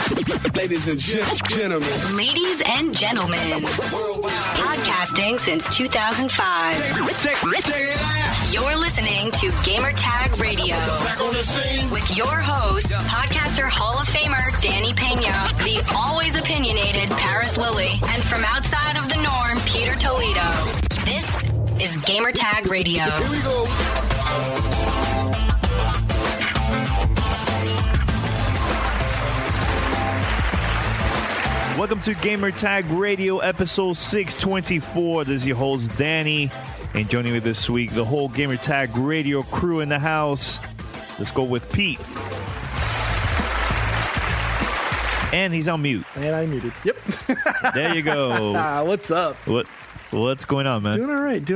Ladies and gentlemen. Ladies and gentlemen. Podcasting since 2005. Check it out. You're listening to Gamertag Radio. Back on the scene. With your host, podcaster Hall of Famer Danny Pena, the always opinionated Paris Lilly, and from outside of the norm, Peter Toledo. This is Gamertag Radio. Here we go. Welcome to Gamertag Radio, episode 624. This is your host, Danny. And joining me this week, the whole Gamertag Radio crew in the house. Let's go with Pete. And he's on mute. And I muted. Yep. There you go. What's up? What's going on, man? Doing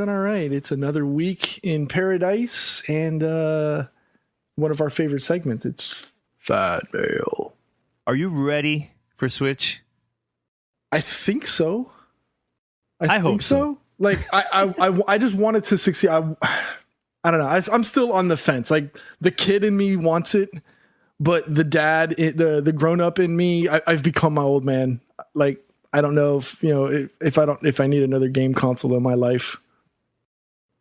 all right. It's another week in paradise, and one of our favorite segments. It's Fan Mail. Are you ready for Switch? I think so. I hope so. Like I just want it to succeed. I don't know. I'm still on the fence. Like the kid in me wants it, but the dad, the grown up in me, I've become my old man. Like I don't know if I need another game console in my life.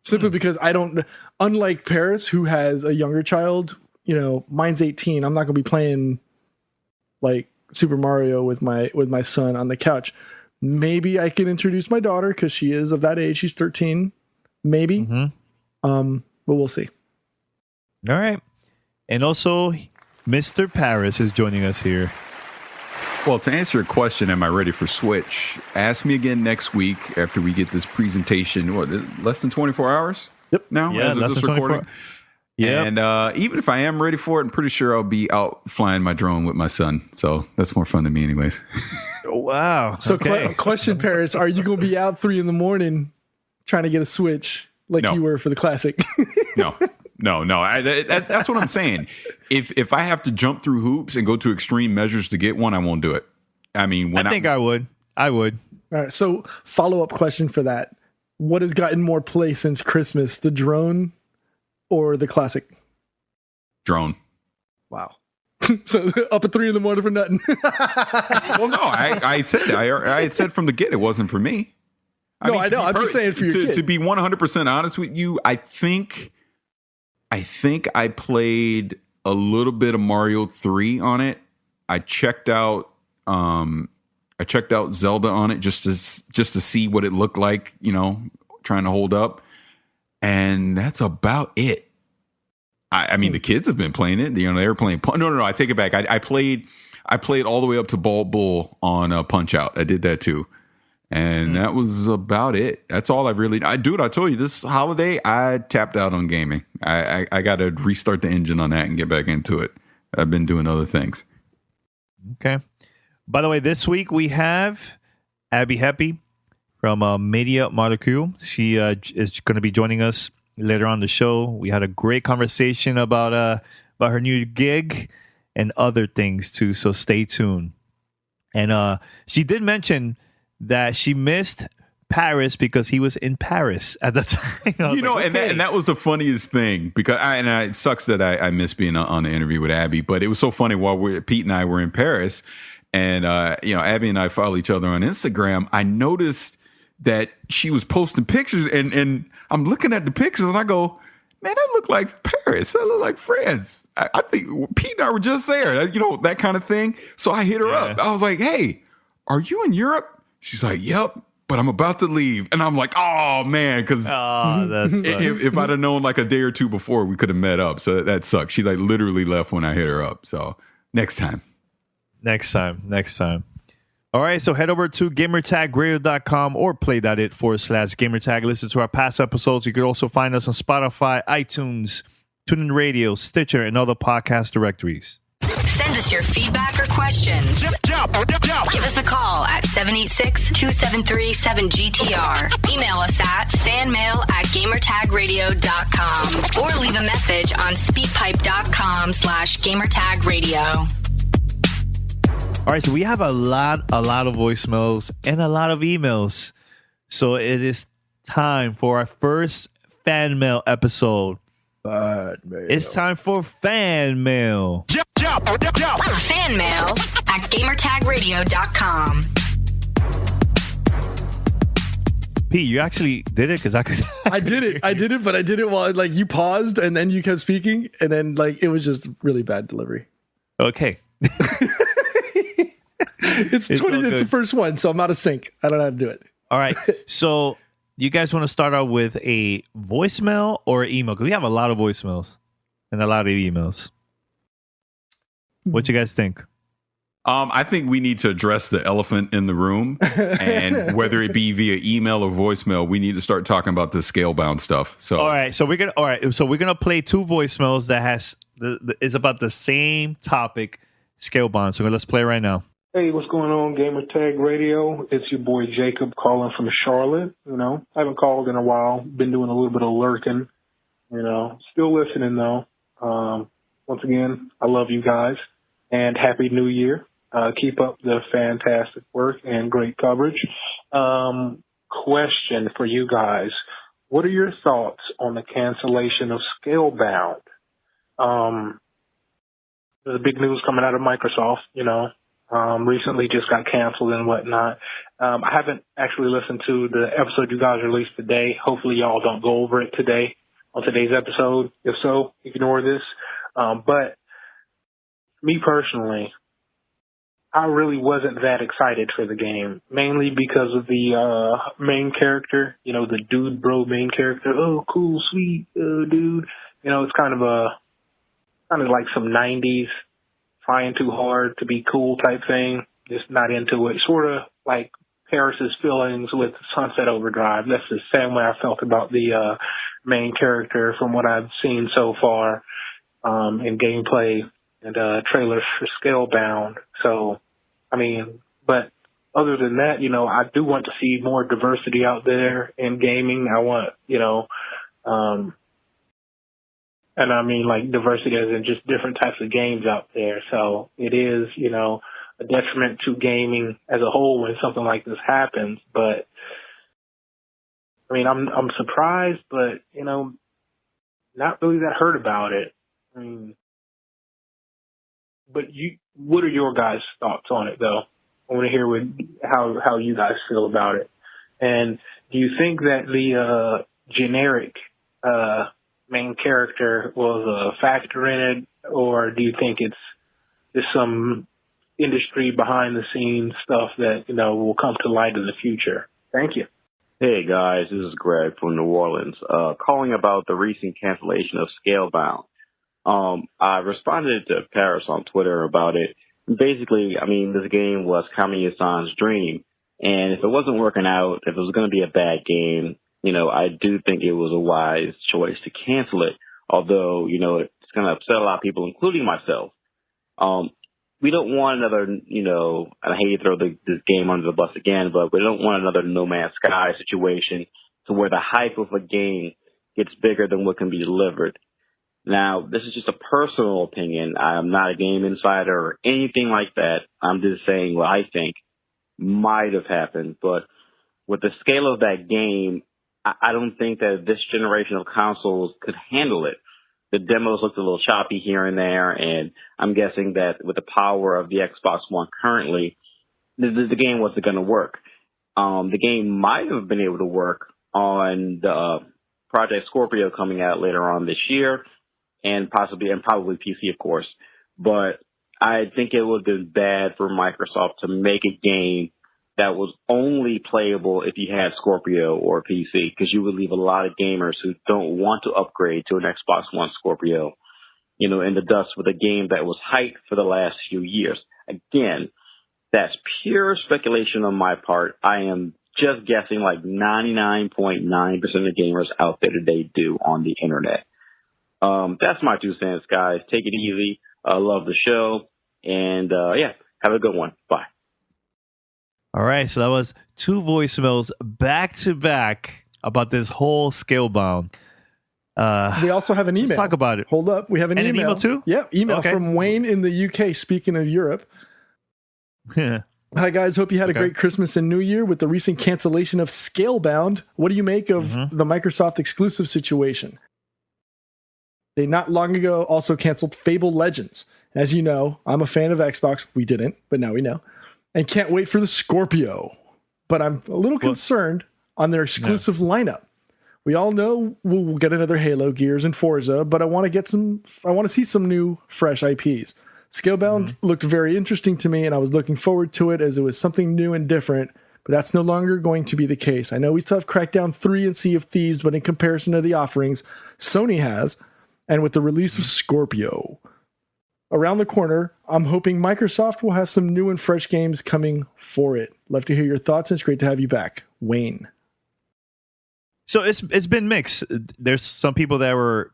Simply because I don't. Unlike Paris, who has a younger child, mine's 18. I'm not gonna be playing like Super Mario with my son on the couch. Maybe I can introduce my daughter because she is of that age. She's 13. Maybe. Mm-hmm. But we'll see. All right. And also, Mr. Paris is joining us here. Well, to answer your question, am I ready for Switch? Ask me again next week after we get this presentation. What, less than 24 hours? Yep. Now, yeah, as of this recording. Yeah. And even if I am ready for it, I'm pretty sure I'll be out flying my drone with my son. So that's more fun than me anyways. Wow. So okay. Question, Paris, are you going to be out 3 a.m. trying to get a Switch like No. you were for the Classic? No. That's what I'm saying. If I have to jump through hoops and go to extreme measures to get one, I won't do it. I mean, I think I would. All right. So follow-up question for that. What has gotten more play since Christmas, the drone or the Classic? Drone. Wow. So up at 3 a.m. for nothing. Well, no, I said I had said from the get it wasn't for me. I know. I'm just saying for your kid. To be 100% honest with you, I think I played a little bit of Mario 3 on it. I checked out Zelda on it just to see what it looked like, trying to hold up. And that's about it. I mean, the kids have been playing it. They were playing. No. I take it back. I played all the way up to Bald Bull on Punch Out. I did that too, and that was about it. That's all I told you this holiday I tapped out on gaming. I got to restart the engine on that and get back into it. I've been doing other things. Okay. By the way, this week we have Abbie Heppe from Media Molecule. She is going to be joining us later on the show. We had a great conversation about her new gig and other things too, so stay tuned. And she did mention that she missed Paris because he was in Paris at the time. And that was the funniest thing because it sucks that I missed being on the interview with Abbie, but it was so funny while Pete and I were in Paris, and Abbie and I follow each other on Instagram. I noticed that she was posting pictures, and I'm looking at the pictures, and I go, man, I look like Paris. I look like France. I think Pete and I were just there, that kind of thing. So I hit her up. I was like, hey, are you in Europe? She's like, yep, but I'm about to leave. And I'm like, oh, man, because if I'd have known like a day or two before, we could have met up. So that sucks. She literally left when I hit her up. So next time. All right, so head over to gamertagradio.com or play.it/gamertag. Listen to our past episodes. You can also find us on Spotify, iTunes, TuneIn Radio, Stitcher, and other podcast directories. Send us your feedback or questions. Give us a call at 786-273-7GTR. Email us at fanmail@gamertagradio.com or leave a message on speakpipe.com/gamertagradio. All right, so we have a lot of voicemails and a lot of emails. So it is time for our first fan mail episode. It's time for fan mail. Fan mail at gamertagradio.com. GamerTagRadio.com. Pete, you actually did it because I could. I did it, but I did it while like you paused and then you kept speaking, and then like it was just really bad delivery. Okay. It's 20. It's the first one, so I'm out of sync. I don't know how to do it. All right. So you guys want to start out with a voicemail or email? Because we have a lot of voicemails and a lot of emails. What you guys think? I think we need to address the elephant in the room, and whether it be via email or voicemail, we need to start talking about the Scalebound stuff. So, all right, so we're gonna play two voicemails that is about the same topic, Scalebound. So let's play right now. Hey, what's going on, Gamer Tag Radio? It's your boy Jacob calling from Charlotte. I haven't called in a while. Been doing a little bit of lurking. Still listening though. Once again, I love you guys, and Happy New Year. Keep up the fantastic work and great coverage. Question for you guys. What are your thoughts on the cancellation of Scalebound? There's big news coming out of Microsoft, recently just got canceled and whatnot. I haven't actually listened to the episode you guys released today. Hopefully y'all don't go over it today on today's episode. If so, ignore this. But me personally, I really wasn't that excited for the game, mainly because of the main character, the dude bro main character. Oh, cool, sweet dude. It's kind of like some 90s trying too hard to be cool type thing. Just not into it. Sort of like Paris's feelings with Sunset Overdrive. That's the same way I felt about the main character from what I've seen so far in gameplay and trailers for Scalebound. So, but other than that, I do want to see more diversity out there in gaming. I want, and I mean like diversity as in just different types of games out there. So it is, a detriment to gaming as a whole when something like this happens. But I'm surprised, but not really that hurt about it. But what are your guys' thoughts on it, though? I want to hear how you guys feel about it. And do you think that the generic main character was a factor in it, or do you think it's just some industry behind the scenes stuff that will come to light in the future? Thank you. Hey guys, this is Greg from New Orleans, calling about the recent cancellation of Scalebound. I responded to Paris on Twitter about it. Basically, this game was Kamiya-san's dream, and if it wasn't working out, if it was going to be a bad game, I do think it was a wise choice to cancel it, although, it's going to upset a lot of people, including myself. We don't want another, and I hate to throw this game under the bus again, but we don't want another No Man's Sky situation to where the hype of a game gets bigger than what can be delivered. Now, this is just a personal opinion. I'm not a game insider or anything like that. I'm just saying what I think might have happened. But with the scale of that game, I don't think that this generation of consoles could handle it. The demos looked a little choppy here and there, and I'm guessing that with the power of the Xbox One currently, the game wasn't going to work. The game might have been able to work on the Project Scorpio coming out later on this year, and probably PC, of course. But I think it would have been bad for Microsoft to make a game that was only playable if you had Scorpio or PC, because you would leave a lot of gamers who don't want to upgrade to an Xbox One Scorpio, in the dust with a game that was hyped for the last few years. Again, that's pure speculation on my part. I am just guessing like 99.9% of gamers out there today do on the internet. That's my 2 cents, guys. Take it easy. I love the show. And, have a good one. Bye. All right. So that was 2 voicemails back to back about this whole Scalebound. We also have an email. Let's talk about it. Hold up. We have an email. An email too? Yeah. Email Okay. from Wayne in the UK. Speaking of Europe. Hi, guys. Hope you had a great Christmas and New Year with the recent cancellation of Scalebound. What do you make of the Microsoft exclusive situation? They not long ago also canceled Fable Legends. As you know, I'm a fan of Xbox. We didn't, but now we know. and can't wait for the Scorpio. But I'm a little concerned on their exclusive lineup. We all know we'll get another Halo, Gears, and Forza, but I want to see some new, fresh IPs. Scalebound looked very interesting to me, and I was looking forward to it as it was something new and different, but that's no longer going to be the case. I know we still have Crackdown 3 and Sea of Thieves, but in comparison to the offerings Sony has, and with the release of Scorpio around the corner, I'm hoping Microsoft will have some new and fresh games coming for it. Love to hear your thoughts, and it's great to have you back, Wayne. So it's been mixed. There's some people that were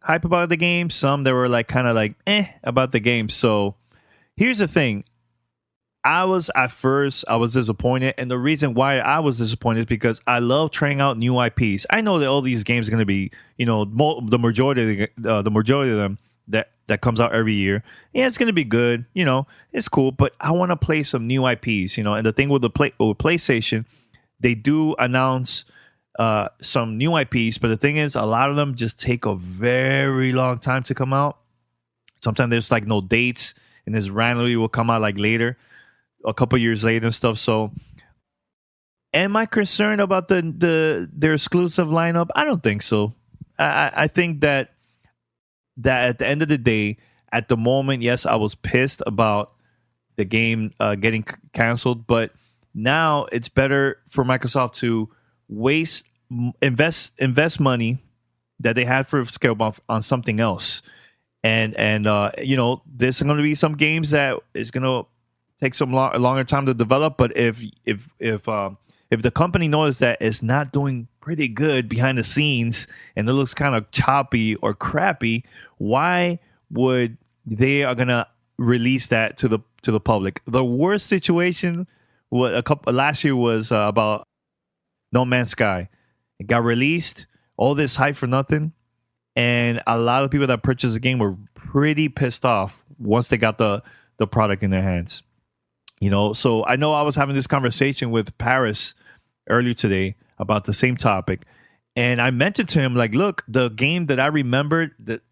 hype about the game, some that were kind of about the game. So here's the thing. At first I was disappointed, and the reason why I was disappointed is because I love trying out new IPs. I know that all these games are going to be, the majority of them that comes out every year. Yeah, it's going to be good. It's cool, but I want to play some new IPs. And the thing with with PlayStation, they do announce some new IPs, but the thing is, a lot of them just take a very long time to come out. Sometimes there's no dates, and this randomly will come out later, a couple years later and stuff. So, am I concerned about their exclusive lineup? I don't think so. I think that at the end of the day, at the moment, yes, I was pissed about the game getting canceled, but now it's better for Microsoft to invest money that they had for Scalebound on something else, and there's going to be some games that is going to take some longer time to develop. But if the company knows that it's not doing pretty good behind the scenes and it looks kind of choppy or crappy, why would they are going to release that to the public? The worst situation last year was about No Man's Sky. It got released, all this hype for nothing, and a lot of people that purchased the game were pretty pissed off once they got the product in their hands. So I know I was having this conversation with Paris earlier today about the same topic, and I mentioned to him, look, the game that I remembered that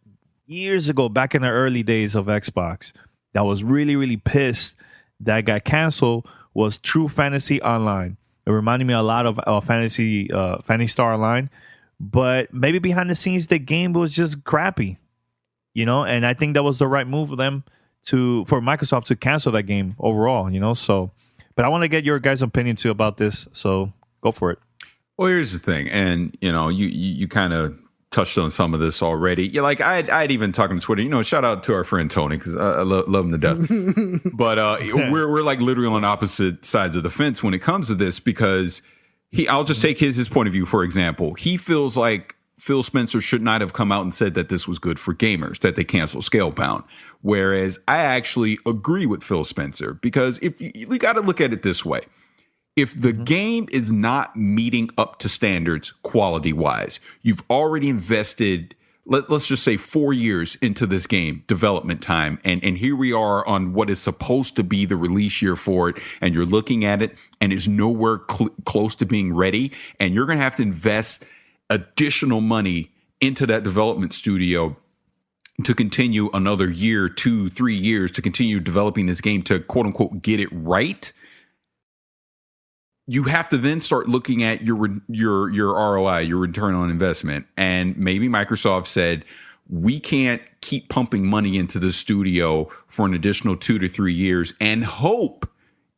years ago, back in the early days of Xbox, that was really, really pissed that got canceled was True Fantasy Online. It reminded me a lot of Fantasy Star Online, but maybe behind the scenes the game was just crappy, And I think that was the right move for them for Microsoft to cancel that game overall, So, but I want to get your guys' opinion too about this. So go for it. Well, here's the thing, and you kind of touched on some of this already. Yeah, I'd even talked on Twitter. Shout out to our friend Tony, because I love him to death. But we're literally on opposite sides of the fence when it comes to this, because I'll just take his point of view, for example. He feels like Phil Spencer should not have come out and said that this was good for gamers, that they cancel Scalebound. Whereas I actually agree with Phil Spencer, because we got to look at it this way. If the game is not meeting up to standards quality-wise, you've already invested, let's just say 4 years into this game, development time, and here we are on what is supposed to be the release year for it, and you're looking at it, and it's nowhere close to being ready, and you're going to have to invest additional money into that development studio to continue another year, 2, 3 years, to continue developing this game to quote-unquote get it right. You have to then start looking at your ROI, your return on investment. And maybe Microsoft said, we can't keep pumping money into the studio for an additional 2 to 3 years and hope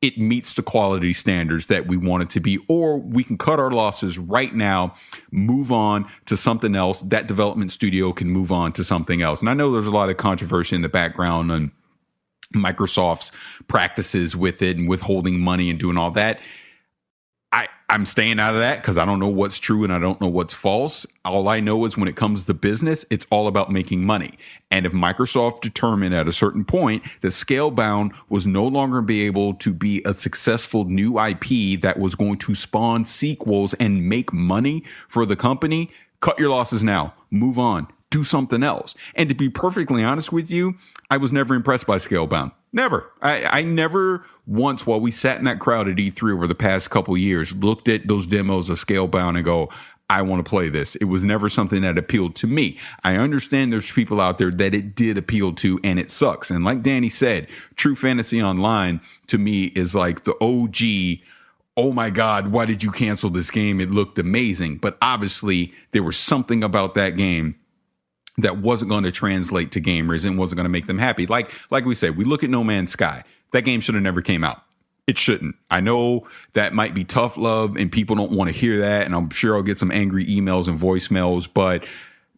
it meets the quality standards that we want it to be, or we can cut our losses right now, move on to something else. That development studio can move on to something else. And I know there's a lot of controversy in the background on Microsoft's practices with it and withholding money and doing all that. I'm staying out of that because I don't know what's true and I don't know what's false. All I know is when it comes to business, it's all about making money. And if Microsoft determined at a certain point that Scalebound was no longer be able to be a successful new IP that was going to spawn sequels and make money for the company, cut your losses now, move on, do something else. And to be perfectly honest with you, I was never impressed by Scalebound. Never. I never once, while we sat in that crowd at E3 over the past couple of years, looked at those demos of Scalebound and go, I want to play this. It was never something that appealed to me. I understand there's people out there that it did appeal to, and it sucks. And like Danny said, True Fantasy Online to me is like the OG. Oh my God, why did you cancel this game? It looked amazing. But obviously there was something about that game that wasn't going to translate to gamers and wasn't going to make them happy. Like we said, we look at No Man's Sky. That game should have never came out. It shouldn't. I know that might be tough love and people don't want to hear that. And I'm sure I'll get some angry emails and voicemails, but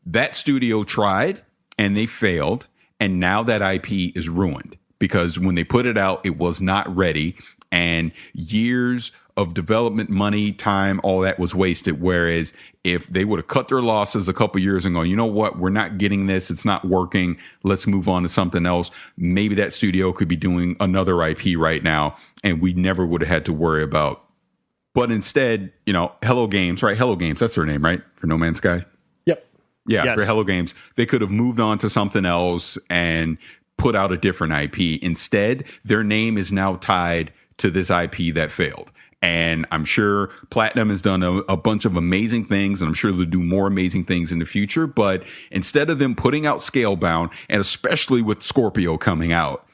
that studio tried and they failed. And now that IP is ruined because when they put it out, it was not ready, and years of development money, time, all that was wasted. Whereas if they would have cut their losses a couple years and go, you know what, we're not getting this, it's not working, let's move on to something else, maybe that studio could be doing another IP right now and we never would have had to worry about. But instead, you know, Hello Games, right? Hello Games, that's their name, right? For No Man's Sky? Yep. Yeah, Yes. For Hello Games, they could have moved on to something else and put out a different IP. Instead, their name is now tied to this IP that failed. And I'm sure Platinum has done a bunch of amazing things, and I'm sure they'll do more amazing things in the future. But instead of them putting out Scalebound, and especially with Scorpio coming out,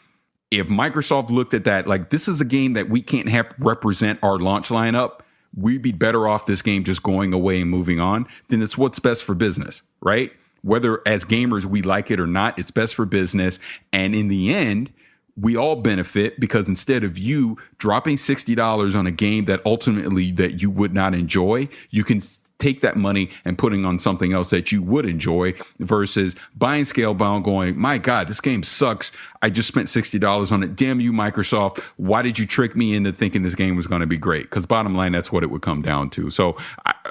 if Microsoft looked at that, like, this is a game that we can't have represent our launch lineup, we'd be better off this game just going away and moving on, then it's what's best for business, right? Whether as gamers we like it or not, it's best for business. And in the end, we all benefit because instead of you dropping $60 on a game that ultimately that you would not enjoy, you can take that money and putting on something else that you would enjoy versus buying Scalebound going, my God, this game sucks. I just spent $60 on it. Damn you, Microsoft. Why did you trick me into thinking this game was going to be great? Because bottom line, that's what it would come down to. So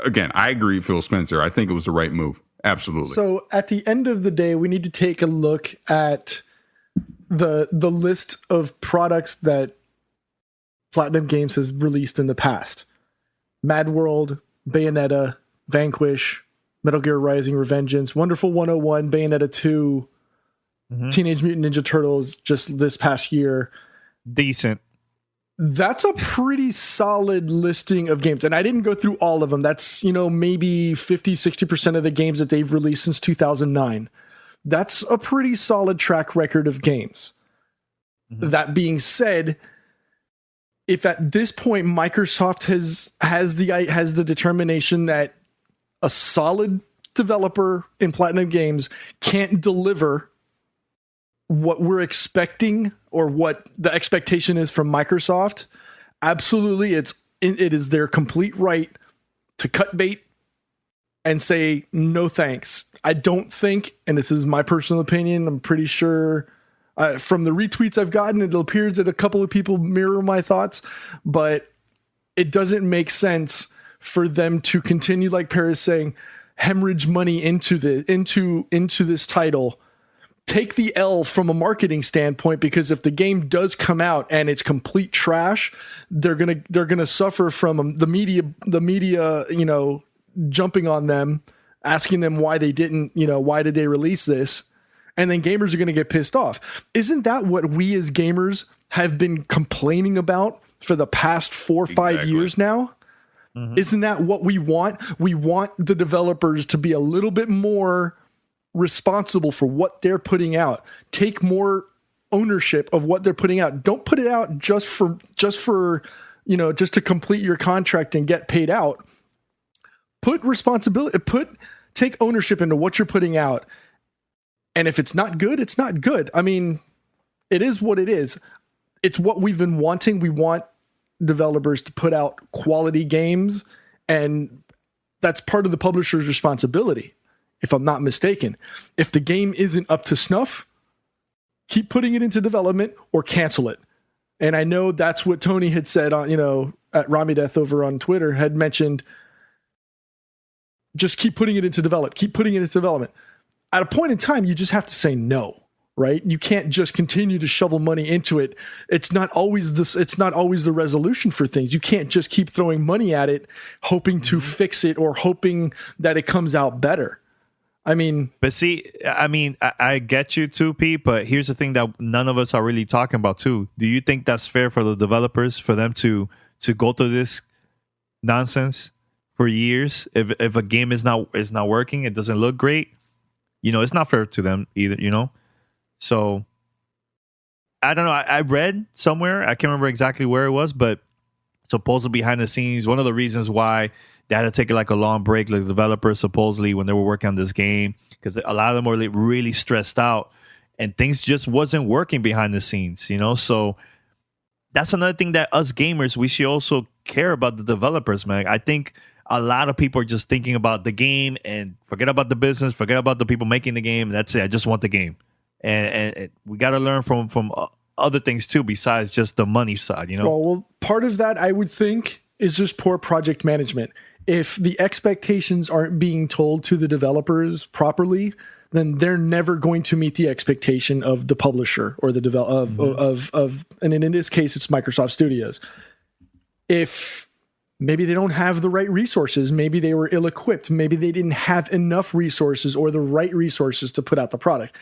again, I agree with Phil Spencer. I think it was the right move. Absolutely. So at the end of the day, we need to take a look at the list of products that Platinum Games has released in the past. Mad World, Bayonetta, Vanquish, Metal Gear Rising Revengeance, Wonderful 101, Bayonetta 2, Teenage Mutant Ninja Turtles just this past year. Decent. That's a pretty solid listing of games. And I didn't go through all of them. That's, you know, maybe 50-60% of the games that they've released since 2009. That's a pretty solid track record of games. That being said, if at this point Microsoft has the determination that a solid developer in Platinum Games can't deliver what we're expecting or what the expectation is from Microsoft, absolutely it is their complete right to cut bait and say no thanks. I don't think, and this is my personal opinion, I'm pretty sure from the retweets I've gotten, it appears that a couple of people mirror my thoughts, but it doesn't make sense for them to continue, like Paris saying, hemorrhage money into this title. Take the L from a marketing standpoint, because if the game does come out and it's complete trash, they're gonna suffer from the media, you know, jumping on them, asking them why did they release this? And then gamers are going to get pissed off. Isn't that what we as gamers have been complaining about for the past 4 or 5 years now? Isn't that what we want? We want the developers to be a little bit more responsible for what they're putting out. Take more ownership of what they're putting out. Don't put it out just for you know, just to complete your contract and get paid out. Put responsibility, take ownership into what you're putting out. And if it's not good, it's not good. I mean, it is what it is. It's what we've been wanting. We want developers to put out quality games, and that's part of the publisher's responsibility, if I'm not mistaken. If the game isn't up to snuff, keep putting it into development or cancel it. And I know that's what Tony had said on, you know, at Ramideth over on Twitter, had mentioned, just keep putting it into development, keep putting it into development. At a point in time, you just have to say no, right? You can't just continue to shovel money into it. It's not always the resolution for things. You can't just keep throwing money at it, hoping to fix it or hoping that it comes out better. I mean, but see, I get you too, Pete, but here's the thing that none of us are really talking about too. Do you think that's fair for the developers, for them to go through this nonsense for years. If a game is not working, it doesn't look great. It's not fair to them either. So I don't know. I read somewhere, I can't remember exactly where it was, but supposedly behind the scenes, one of the reasons why they had to take like a long break, like the developers supposedly when they were working on this game, because a lot of them were like really stressed out and things just wasn't working behind the scenes. So that's another thing that us gamers, we should also care about the developers, man. I think a lot of people are just thinking about the game and forget about the business, forget about the people making the game. That's it. I just want the game. And we got to learn from other things too, besides just the money side, Well, part of that I would think is just poor project management. If the expectations aren't being told to the developers properly, then they're never going to meet the expectation of the publisher or the and in this case, it's Microsoft Studios. If maybe they don't have the right resources, maybe they were ill-equipped, maybe they didn't have enough resources or the right resources to put out the product.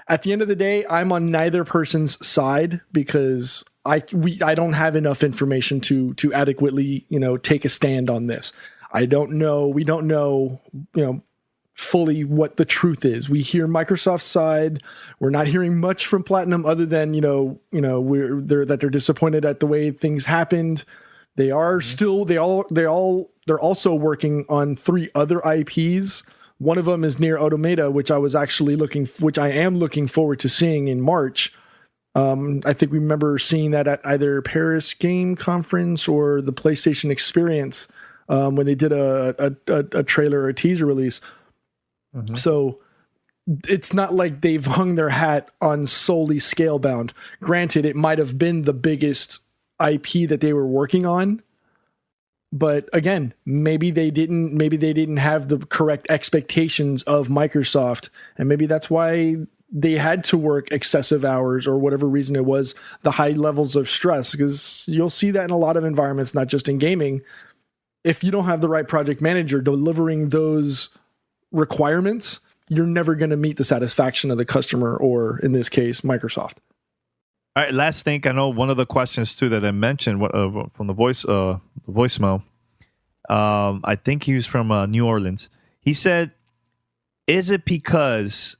At the end of the day, I'm on neither person's side because I don't have enough information to adequately, take a stand on this. I don't know. We don't know, fully what the truth is. We hear Microsoft's side. We're not hearing much from Platinum other than, they're disappointed at the way things happened. They are still, they're also working on 3 other IPs. One of them is Nier Automata, which I am looking forward to seeing in March. I think we remember seeing that at either Paris Game Conference or the PlayStation Experience when they did a trailer or a teaser release. Mm-hmm. So it's not like they've hung their hat on solely Scalebound. Granted, it might have been the biggest IP that they were working on. But again, maybe they didn't have the correct expectations of Microsoft, and maybe that's why they had to work excessive hours or whatever reason it was, the high levels of stress, because you'll see that in a lot of environments, not just in gaming. If you don't have the right project manager delivering those requirements, you're never going to meet the satisfaction of the customer, or in this case, Microsoft. All right, last thing, I know one of the questions too that I mentioned from the voicemail. I think he was from New Orleans. He said, "Is it because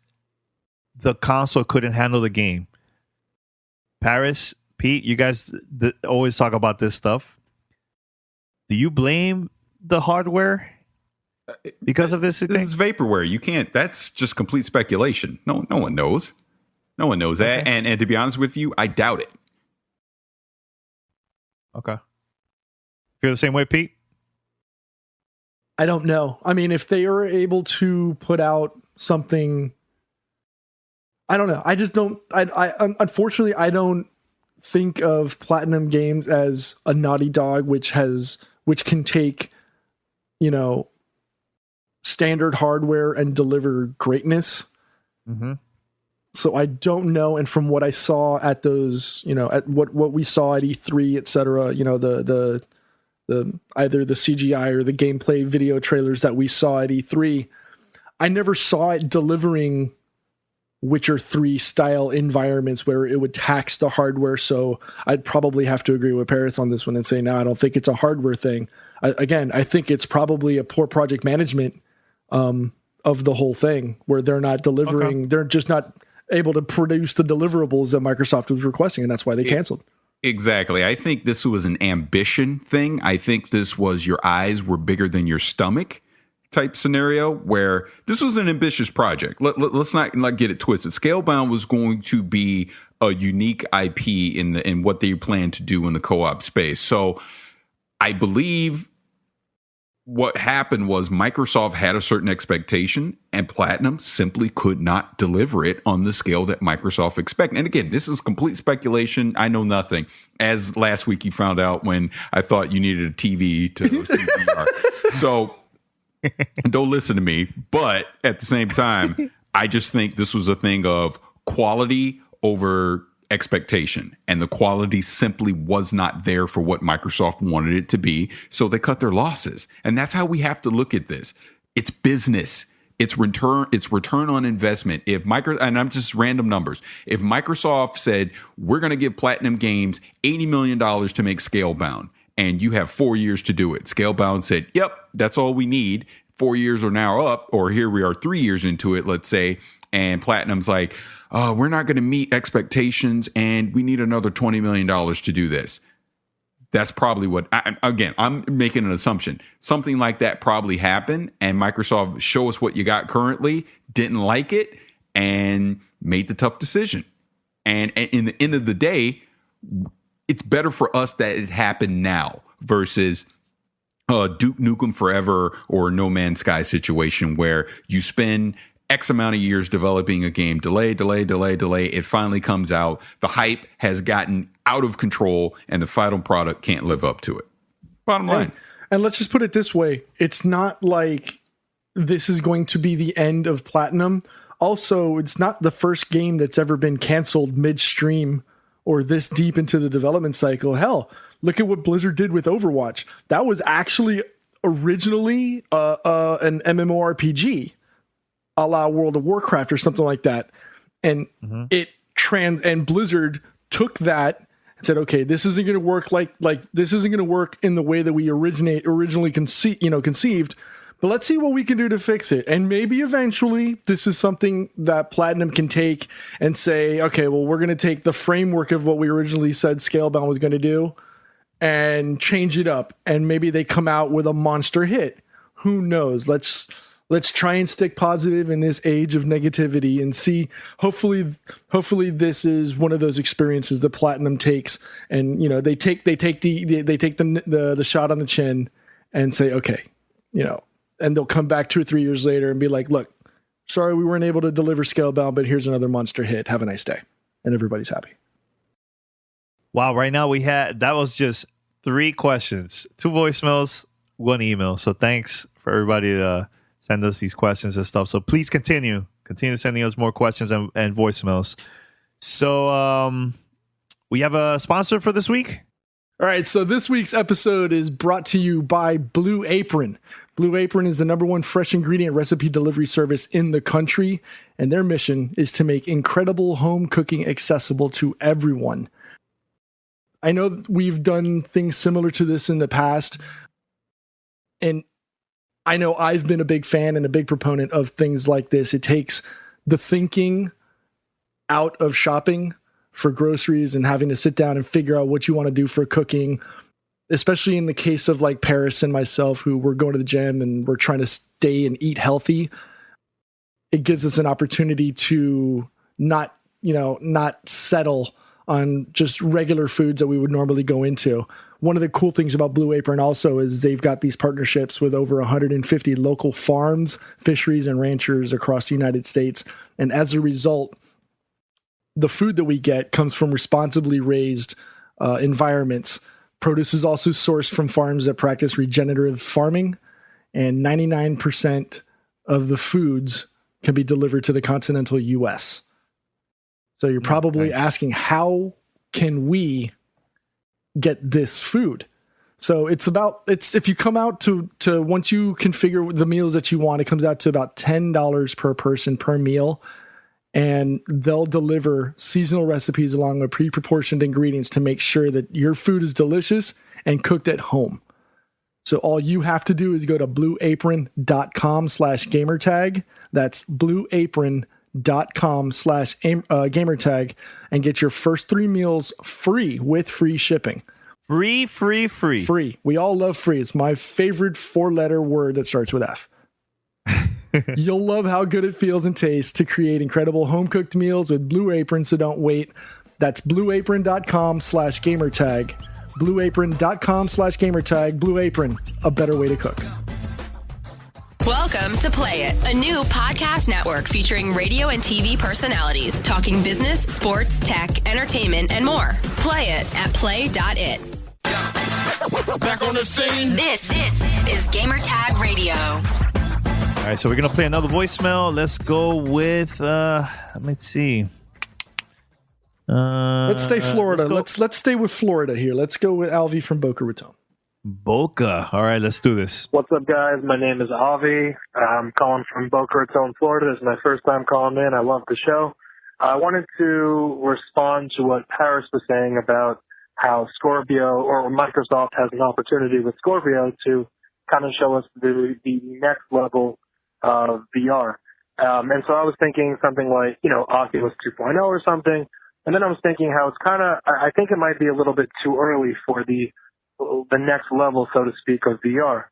the console couldn't handle the game?" Paris, Pete, you guys always talk about this stuff. Do you blame the hardware because of this? This is vaporware. You can't. That's just complete speculation. No one knows. No one knows that. Okay. And to be honest with you, I doubt it. Okay. Feel the same way, Pete? I don't know. I mean, if they are able to put out something, I don't know. I just don't. I unfortunately, I don't think of Platinum Games as a Naughty Dog, which can take, standard hardware and deliver greatness. Mm-hmm. So I don't know. And from what I saw at those, at what we saw at E3, et cetera, the either the CGI or the gameplay video trailers that we saw at E3, I never saw it delivering Witcher 3 style environments where it would tax the hardware. So I'd probably have to agree with Paris on this one and say, no, I don't think it's a hardware thing. I think it's probably a poor project management of the whole thing, where they're not delivering. Okay. They're just not able to produce the deliverables that Microsoft was requesting, and that's why they canceled. Exactly. I think this was an ambition thing. I think this was your eyes were bigger than your stomach type scenario, where this was an ambitious project. Let's not get it twisted. Scalebound was going to be a unique IP in what they plan to do in the co-op space. So I believe what happened was Microsoft had a certain expectation, and Platinum simply could not deliver it on the scale that Microsoft expected. And again, this is complete speculation. I know nothing. As last week you found out when I thought you needed a TV to see VR. So don't listen to me. But at the same time, I just think this was a thing of quality over expectation, and the quality simply was not there for what Microsoft wanted it to be. So they cut their losses. And that's how we have to look at this. It's business. It's return on investment. And I'm just random numbers. If Microsoft said, we're going to give Platinum Games $80 million to make Scalebound, and you have 4 years to do it. Scalebound said, yep, that's all we need. 4 years are now up, or here we are 3 years into it, let's say. And Platinum's like, we're not going to meet expectations, and we need another $20 million to do this. That's probably what, again, I'm making an assumption. Something like that probably happened, and Microsoft, show us what you got currently, didn't like it, and made the tough decision. And in the end of the day, it's better for us that it happened now versus Duke Nukem Forever or No Man's Sky situation where you spend X amount of years developing a game, delay. It finally comes out. The hype has gotten out of control, and the final product can't live up to it. Bottom line. And let's just put it this way. It's not like this is going to be the end of Platinum. Also, it's not the first game that's ever been canceled midstream or this deep into the development cycle. Hell, look at what Blizzard did with Overwatch. That was actually originally an MMORPG, a la World of Warcraft or something like that. And and Blizzard took that and said, okay, this isn't going to work like this isn't going to work in the way that we originally conceived, but let's see what we can do to fix it. And maybe eventually this is something that Platinum can take and say, okay, well, we're going to take the framework of what we originally said Scalebound was going to do and change it up. And maybe they come out with a monster hit. Who knows? Let's try and stick positive in this age of negativity and see. Hopefully this is one of those experiences that Platinum takes, and they take the shot on the chin and say, okay, and they'll come back 2 or 3 years later and be like, look, sorry we weren't able to deliver Scalebound, but here's another monster hit. Have a nice day, and everybody's happy. Wow, right now that was just 3 questions, 2 voicemails, 1 email. So thanks for everybody to send us these questions and stuff. So please continue sending us more questions and voicemails. So we have a sponsor for this week. All right, so this week's episode is brought to you by Blue Apron. Blue Apron is the #1 fresh ingredient recipe delivery service in the country, and their mission is to make incredible home cooking accessible to everyone. I know we've done things similar to this in the past, and I know I've been a big fan and a big proponent of things like this. It takes the thinking out of shopping for groceries and having to sit down and figure out what you want to do for cooking, especially in the case of like Paris and myself, who we're going to the gym and we're trying to stay and eat healthy. It gives us an opportunity to not settle on just regular foods that we would normally go into. One of the cool things about Blue Apron also is they've got these partnerships with over 150 local farms, fisheries, and ranchers across the United States. And as a result, the food that we get comes from responsibly raised environments. Produce is also sourced from farms that practice regenerative farming, and 99% of the foods can be delivered to the continental U.S. So you're probably asking, how can we get this food? So it's if you come out to once you configure the meals that you want, it comes out to about $10 per person per meal, and they'll deliver seasonal recipes along with pre-proportioned ingredients to make sure that your food is delicious and cooked at home. So all you have to do is go to blueapron.com/gamertag. That's blueapron.com/gamertag and get your first 3 meals free with free shipping. Free. Free. We all love free. It's my favorite 4-letter word that starts with F. You'll love how good it feels and tastes to create incredible home-cooked meals with Blue Apron, so don't wait. That's blueapron.com/gamertag. blueapron.com/gamertag. Blue Apron, a better way to cook. Welcome to Play It, a new podcast network featuring radio and TV personalities talking business, sports, tech, entertainment, and more. Play it at play.it. Back on the scene. This is Gamertag Radio. All right, so we're going to play another voicemail. Let's go with, let's see. Let's stay Florida. Let's stay with Florida here. Let's go with Alvi from Boca Raton. Boca. All right, let's do this. What's up, guys? My name is Avi. I'm calling from Boca Raton, Florida. This is my first time calling in. I love the show. I wanted to respond to what Paris was saying about how Scorpio or Microsoft has an opportunity with Scorpio to kind of show us the next level of VR. And so I was thinking something like, Oculus 2.0 or something. And then I was thinking how it's I think it might be a little bit too early for the next level, so to speak, of VR.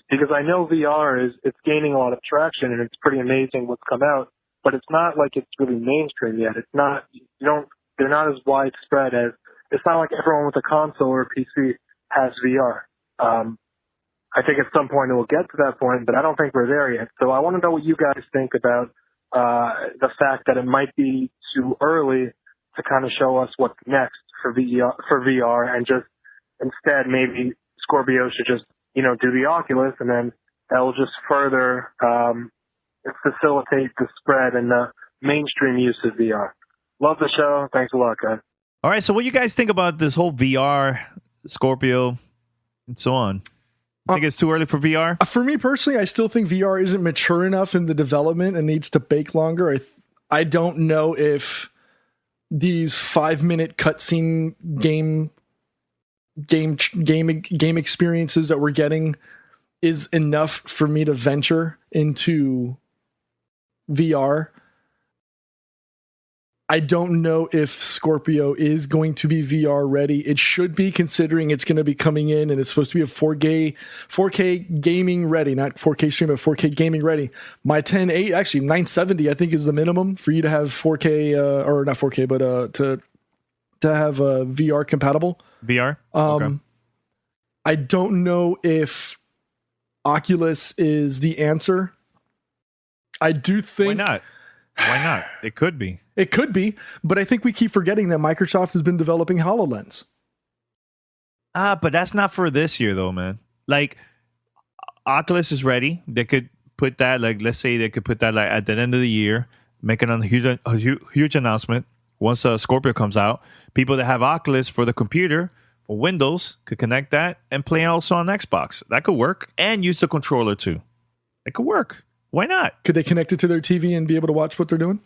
Because I know VR it's gaining a lot of traction and it's pretty amazing what's come out, but it's not like it's really mainstream yet. It's not, they're not as widespread as, it's not like everyone with a console or a PC has VR. I think at some point it will get to that point, but I don't think we're there yet. So I want to know what you guys think about the fact that it might be too early to kind of show us what's next for VR, and just instead maybe Scorpio should just, do the Oculus, and then that will just further facilitate the spread and the mainstream use of VR. Love the show. Thanks a lot, guys. All right, so what do you guys think about this whole VR, Scorpio, and so on? You think it's too early for VR? For me personally, I still think VR isn't mature enough in the development and needs to bake longer. I don't know if these 5-minute cutscene game experiences that we're getting is enough for me to venture into VR. I don't know if Scorpio is going to be VR ready. It should be, considering it's going to be coming in and it's supposed to be a 4K gaming ready, not 4K stream, but 4K gaming ready. My 1080, actually 970, I think is the minimum for you to have 4K, or not 4K, but to have VR compatible. VR? Okay. I don't know if Oculus is the answer. I do think... Why not? It could be. It could be, but I think we keep forgetting that Microsoft has been developing HoloLens. But that's not for this year, though, man. Like, Oculus is ready. They could put that, like, let's say they could put that like at the end of the year, make a huge announcement. Once Scorpio comes out, people that have Oculus for the computer, for Windows, could connect that and play also on Xbox. That could work, and use the controller too. It could work. Why not? Could they connect it to their TV and be able to watch what they're doing?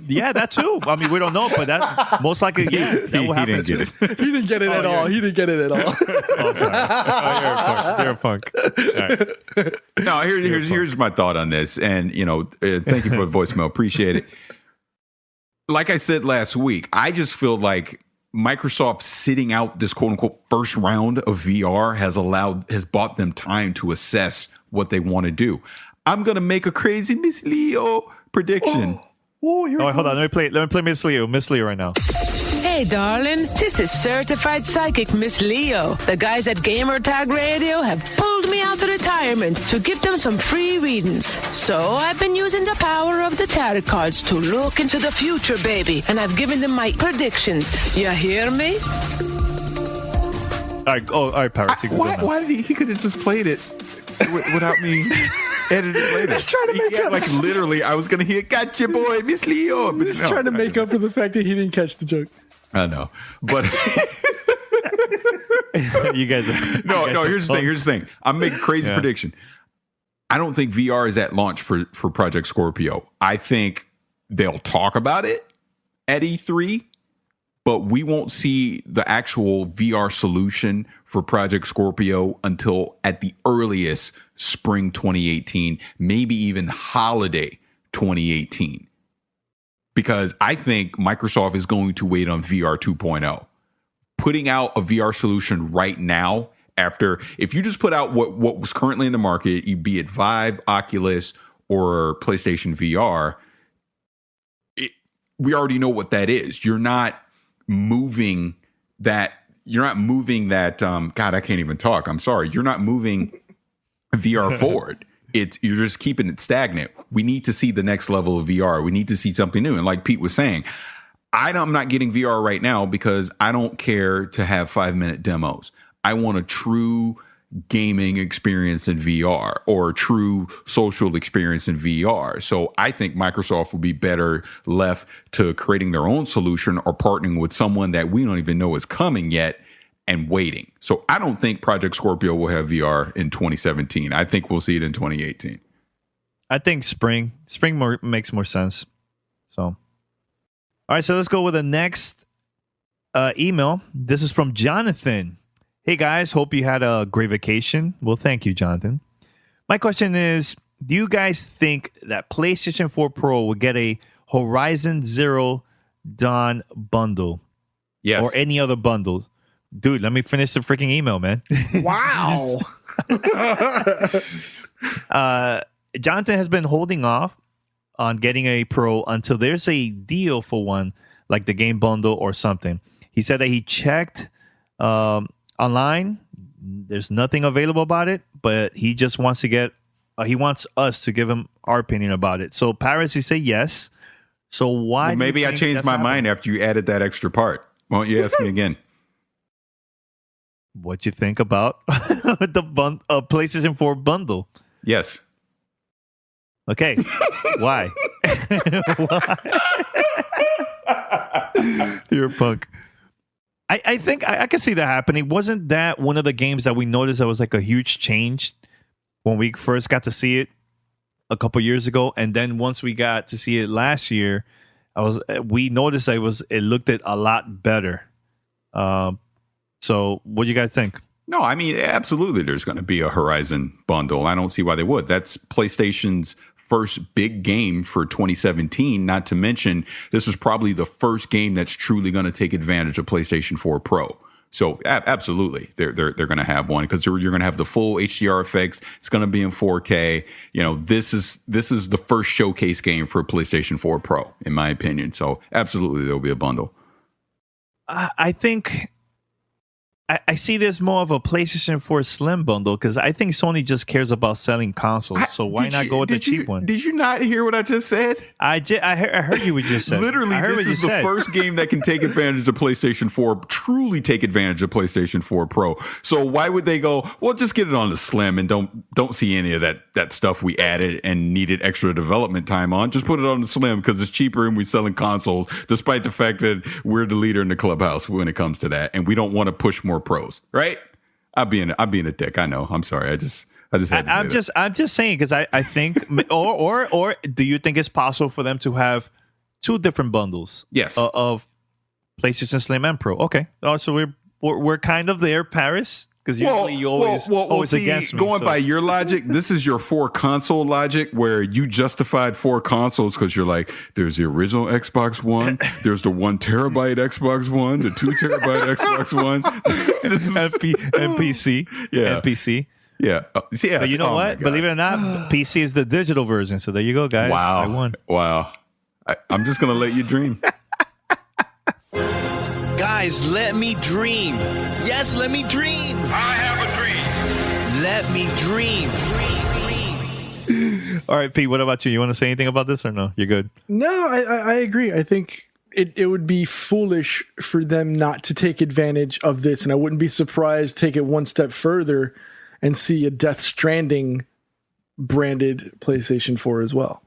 Yeah, that too. I mean, we don't know, but that most likely, yeah, that will happen. He didn't get it. He didn't get it at all. He didn't get it at all. Oh, sorry. You're a punk. All right. No, here's my thought on this, and thank you for the voicemail. Appreciate it. Like I said last week, I just feel like Microsoft sitting out this quote unquote first round of VR has bought them time to assess what they want to do. I'm gonna make a crazy Miss Leo prediction. Oh, hold on. Let me play Miss Leo right now. Hey, darling, this is certified psychic Miss Leo. The guys at Gamertag Radio have pulled me out of retirement to give them some free readings. So I've been using the power of the tarot cards to look into the future, baby. And I've given them my predictions. You hear me? All right, Paris. Why did he could have just played it without me editing it later? He's trying to make up. Like literally, I was going to hear, gotcha, boy, Miss Leo. But He's trying to make up for the fact that he didn't catch the joke. I know, but you guys are, no. Here's the thing. I'm making a crazy prediction. I don't think VR is at launch for Project Scorpio. I think they'll talk about it at E3, but we won't see the actual VR solution for Project Scorpio until at the earliest spring 2018, maybe even holiday 2018. Because I think Microsoft is going to wait on VR 2.0. Putting out a VR solution right now, if you just put out what was currently in the market, be it Vive, Oculus, or PlayStation VR, we already know what that is. You're not moving that. God, I can't even talk. I'm sorry. You're not moving VR forward. You're just keeping it stagnant. We need to see the next level of VR. We need to see something new. And like Pete was saying, I'm not getting VR right now because I don't care to have 5-minute demos. I want a true gaming experience in VR or a true social experience in VR. So I think Microsoft would be better left to creating their own solution or partnering with someone that we don't even know is coming yet and waiting. So I don't think Project Scorpio will have VR in 2017. I think we'll see it in 2018. I think spring makes more sense. So, all right, so let's go with the next email. This is from Jonathan. Hey guys, hope you had a great vacation. Well, thank you, Jonathan. My question is, do you guys think that PlayStation 4 Pro will get a Horizon Zero Dawn bundle? Yes. Or any other bundle? Dude, let me finish the freaking email, man. Wow. Jonathan has been holding off on getting a Pro until there's a deal for one, like the game bundle or something. He said that he checked online. There's nothing available about it, but he just wants to get, he wants us to give him our opinion about it. So, Paris, you say yes. So, why? Well, maybe I changed my mind after you added that extra part. Why don't you ask me again? What you think about the PlayStation 4 bundle? Yes. Okay. Why? Why? You're a punk. I think I can see that happening. Wasn't that one of the games that we noticed that was like a huge change when we first got to see it a couple years ago? And then once we got to see it last year, we noticed that it looked a lot better. So what do you guys think? No, I mean, absolutely there's going to be a Horizon bundle. I don't see why they would. That's PlayStation's first big game for 2017, not to mention this is probably the first game that's truly going to take advantage of PlayStation 4 Pro. So absolutely, they're going to have one because you're going to have the full HDR effects. It's going to be in 4K. You know, this is the first showcase game for PlayStation 4 Pro, in my opinion. So absolutely, there'll be a bundle. I think I see this more of a PlayStation 4 Slim bundle because I think Sony just cares about selling consoles. So why not go with the cheap one? Did you not hear what I just said? I heard you what you just said. Literally, this is the first game that can take advantage of PlayStation 4, truly take advantage of PlayStation 4 Pro. So why would they go, well, just get it on the Slim and don't see any of that stuff we added and needed extra development time on. Just put it on the Slim because it's cheaper and we're selling consoles, despite the fact that we're the leader in the clubhouse when it comes to that. And we don't want to push more pros, right? I'm being a dick. I know. I'm sorry. I just had to say I'm just saying because I think or do you think it's possible for them to have two different bundles? Yes. Of PlayStation Slim and Pro. Okay. Oh, so we're kind of there, Paris. Because usually you always see, against me. Going by your logic, this is your 4 console logic where you justified 4 consoles because you're like, there's the original Xbox One, there's the 1 terabyte Xbox One, the 2 terabyte Xbox One, and PC. Yeah. And PC. Yeah. Yeah. But you know what? Believe it or not, PC is the digital version. So there you go, guys. Wow. I won. Wow. I'm just going to let you dream. Guys, let me dream. Yes, let me dream. I have a dream. Let me dream. All right, Pete, what about you? You want to say anything about this or no? You're good. No, I agree. I think it would be foolish for them not to take advantage of this. And I wouldn't be surprised, take it one step further and see a Death Stranding branded PlayStation 4 as well.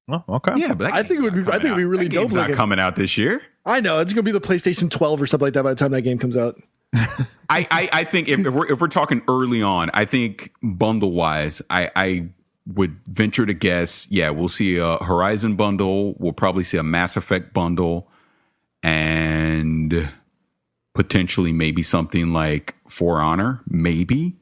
Oh, okay. Yeah, but I think it would be really dope. It's not coming out this year. I know it's going to be the PlayStation 12 or something like that by the time that game comes out. I think if we're talking early on, I think bundle wise, I would venture to guess, yeah, we'll see a Horizon bundle. We'll probably see a Mass Effect bundle and potentially maybe something like For Honor, maybe,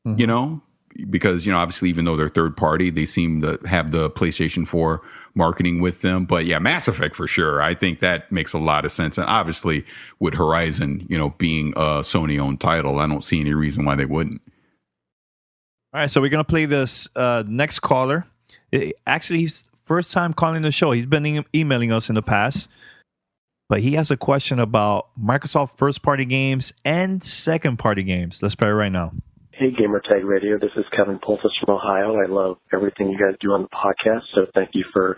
you know, because, you know, obviously, even though they're third party, they seem to have the PlayStation 4 marketing with them. But yeah, Mass Effect for sure. I think that makes a lot of sense. And obviously, with Horizon, you know, being a Sony owned title, I don't see any reason why they wouldn't. All right, so we're going to play this next caller. Actually, he's first time calling the show. He's been emailing us in the past. But he has a question about Microsoft first-party games and second-party games. Let's play it right now. Hey, Gamertag Radio. This is Kevin Polfus from Ohio. I love everything you guys do on the podcast, so thank you for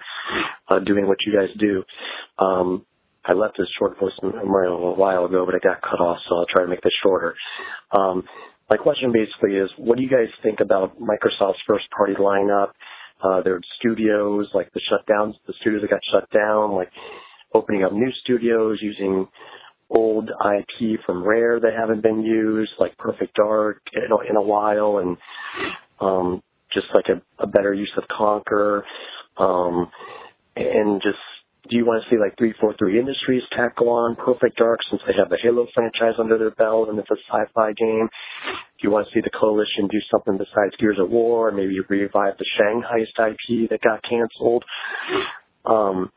doing what you guys do. I left this short voice a while ago, but it got cut off, so I'll try to make this shorter. My question basically is, what do you guys think about Microsoft's first-party lineup? Their studios, like the shutdowns, the studios that got shut down, like opening up new studios using old IP from Rare that haven't been used, like Perfect Dark in a while, and just like a better use of Conquer, and just Do you want to see like 343 Industries tackle on Perfect Dark since they have the Halo franchise under their belt and it's a sci-fi game? Do you want to see the Coalition do something besides Gears of War, maybe revive the Shanghai IP that got canceled? And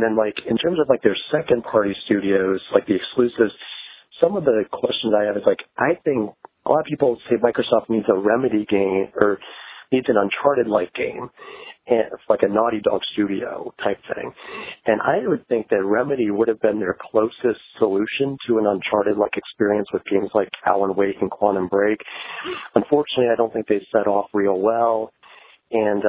then like in terms of like their second party studios, like the exclusives, some of the questions I have is like, I think a lot of people say Microsoft needs a Remedy game or needs an Uncharted-like game. And it's like a Naughty Dog studio type thing. And I would think that Remedy would have been their closest solution to an Uncharted-like experience with games like Alan Wake and Quantum Break. Unfortunately, I don't think they set off real well. And,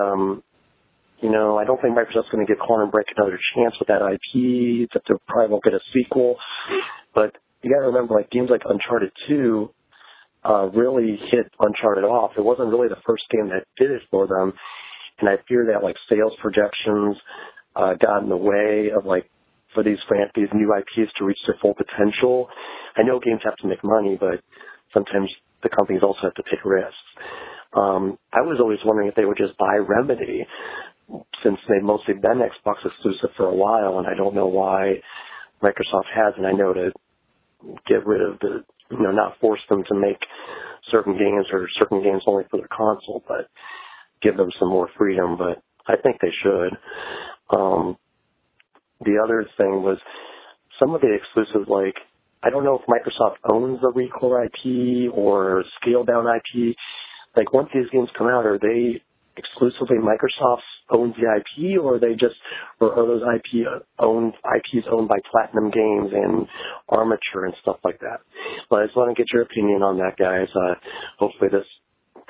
I don't think Microsoft's going to give Quantum Break another chance with that IP, that they probably won't get a sequel. But you got to remember, like, games like Uncharted 2 really hit Uncharted off. It wasn't really the first game that did it for them. And I fear that like sales projections got in the way of like for these new IPs to reach their full potential. I know games have to make money, but sometimes the companies also have to take risks. I was always wondering if they would just buy Remedy, since they've mostly been Xbox exclusive for a while, and I don't know why Microsoft hasn't. I know to get rid of the, not force them to make certain games or certain games only for their console, but give them some more freedom, but I think they should. The other thing was some of the exclusives, like, I don't know if Microsoft owns the Recore IP or Scalebound IP. Like, once these games come out, are they exclusively Microsoft owns the IP, or are those IPs owned by Platinum Games and Armature and stuff like that? But I just want to get your opinion on that, guys. Hopefully this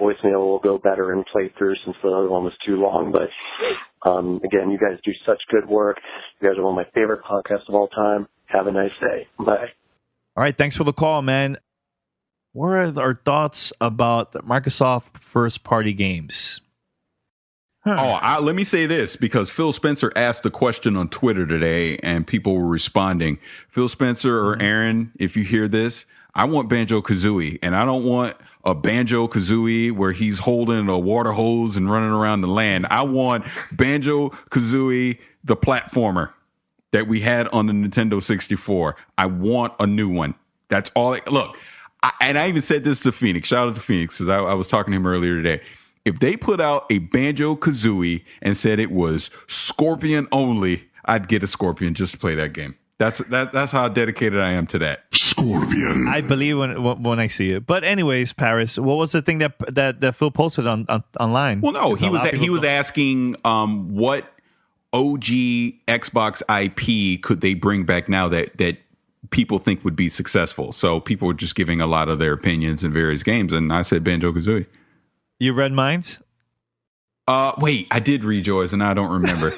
voicemail will go better and play through since the other one was too long. But again, you guys do such good work. You guys are one of my favorite podcasts of all time. Have a nice day. Bye. All right. Thanks for the call, man. What are our thoughts about Microsoft first-party games? Let me say this, because Phil Spencer asked the question on Twitter today and people were responding. Phil Spencer or Aaron, if you hear this, I want Banjo-Kazooie, and I don't want a Banjo-Kazooie where he's holding a water hose and running around the land. I want Banjo-Kazooie, the platformer that we had on the Nintendo 64. I want a new one. That's all. Look, I even said this to Phoenix. Shout out to Phoenix, because I was talking to him earlier today. If they put out a Banjo-Kazooie and said it was Scorpion only, I'd get a Scorpion just to play that game. That's how dedicated I am to that. Scorpion. I believe when I see it. But anyways, Paris, what was the thing that Phil posted online? Well, no, he was asking what OG Xbox IP could they bring back now that people think would be successful. So people were just giving a lot of their opinions in various games, and I said Banjo-Kazooie. You read minds? Wait, I did read yours, and I don't remember.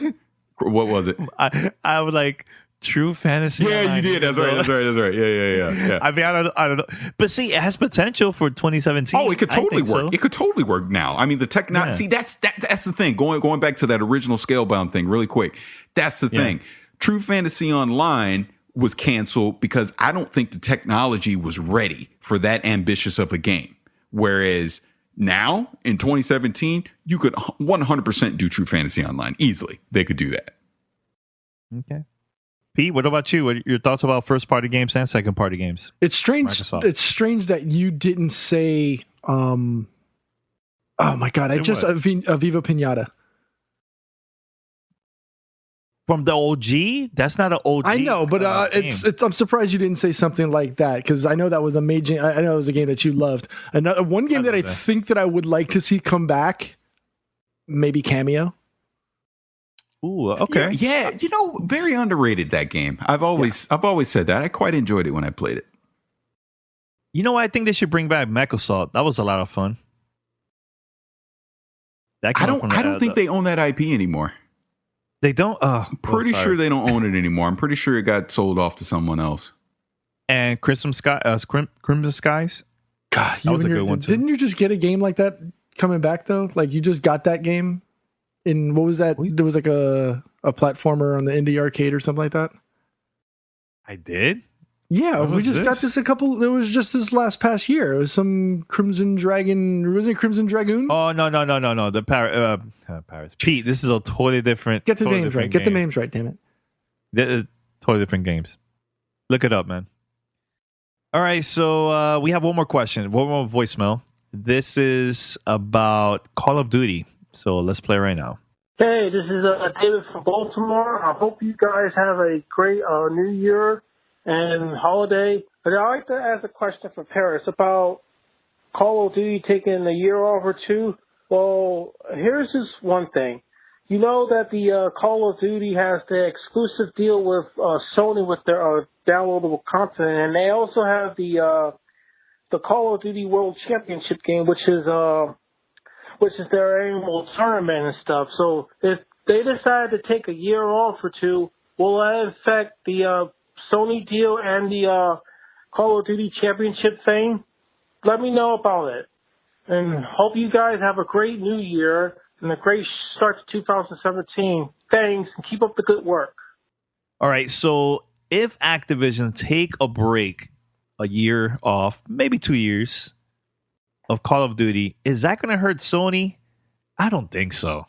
What was it? I was like, True Fantasy. Yeah, you did. That's right. Yeah. I mean, I don't know. But see, it has potential for 2017. Oh, it could totally work. So. It could totally work now. I mean, the technology. See, that's the thing. Going back to that original Scalebound thing really quick. That's the thing. True Fantasy Online was canceled because I don't think the technology was ready for that ambitious of a game. Whereas now in 2017, you could 100% do True Fantasy Online easily. They could do that. Okay. Pete, what about you? What are your thoughts about first party games and second party games? It's strange. Microsoft. It's strange that you didn't say. Oh my God! Viva Pinata. From the OG? That's not an OG. I know, but I'm surprised you didn't say something like that, because I know that was amazing. I know it was a game that you loved. One game that I think that I would like to see come back, maybe Cameo. Ooh, okay. Yeah, very underrated, that game. I've always said that. I quite enjoyed it when I played it. You know what? I think they should bring back Microsoft. That was a lot of fun. I don't think they own that IP anymore. They don't? I'm pretty sure they don't own it anymore. I'm pretty sure it got sold off to someone else. And Crimson Skies? God, that was a good one too. Didn't you just get a game like that coming back though? Like you just got that game in, what was that? There was like a platformer on the indie arcade or something like that. I did? Yeah, What we was just got this? this it was just this last past year. It was some Crimson Dragon, wasn't it Crimson Dragoon? Oh no. The Paris. Pete, this is a totally different. Get the totally names right. different Get the game. names right, damn it. Totally different games. Look it up, man. All right, so we have one more question, one more voicemail. This is about Call of Duty. So let's play right now. Hey, this is David from Baltimore. I hope you guys have a great New Year and holiday. But I'd like to ask a question for Paris about Call of Duty taking a year off or two. Well, here's just one thing. You know that the Call of Duty has the exclusive deal with Sony with their downloadable content, and they also have the Call of Duty World Championship game, which is their annual tournament and stuff. So if they decide to take a year off or two, will that affect the Sony deal and the Call of Duty Championship thing? Let me know about it. And hope you guys have a great new year and a great start to 2017. Thanks, and keep up the good work. All right, so if Activision take a break, a year off, maybe 2 years of Call of Duty, is that going to hurt Sony? I don't think so.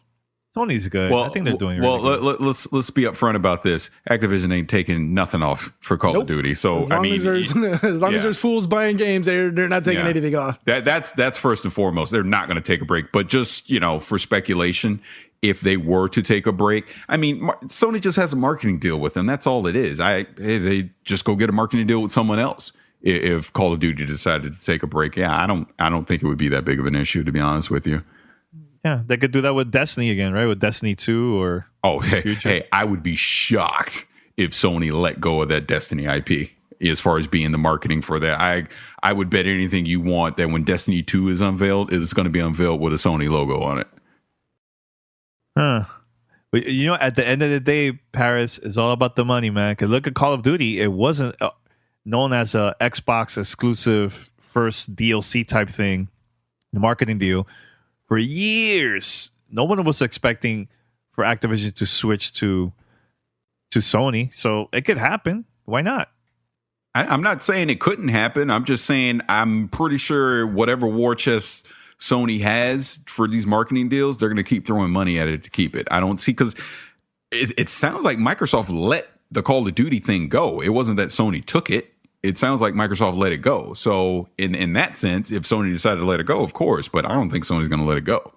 Sony's good. I think they're doing really good. Let's be upfront about this. Activision ain't taking nothing off for Call of Duty. So as long as there's fools buying games, they're not taking anything off. That's first and foremost. They're not going to take a break. But just for speculation, if they were to take a break, I mean, Sony just has a marketing deal with them. That's all it is. They just go get a marketing deal with someone else. If Call of Duty decided to take a break, I don't think it would be that big of an issue, to be honest with you. Yeah, they could do that with Destiny again, right? With Destiny 2 or... Oh, hey, I would be shocked if Sony let go of that Destiny IP as far as being the marketing for that. I would bet anything you want that when Destiny 2 is unveiled, it is going to be unveiled with a Sony logo on it. Huh. But, at the end of the day, Paris is all about the money, man. Because look at Call of Duty. It wasn't known as a Xbox exclusive first DLC type thing, the marketing deal. For years, no one was expecting for Activision to switch to Sony. So it could happen. Why not? I'm not saying it couldn't happen. I'm just saying I'm pretty sure whatever war chest Sony has for these marketing deals, they're going to keep throwing money at it to keep it. I don't see, because it sounds like Microsoft let the Call of Duty thing go. It wasn't that Sony took it. It sounds like Microsoft let it go. So in that sense, if Sony decided to let it go, of course, but I don't think Sony's going to let it go. All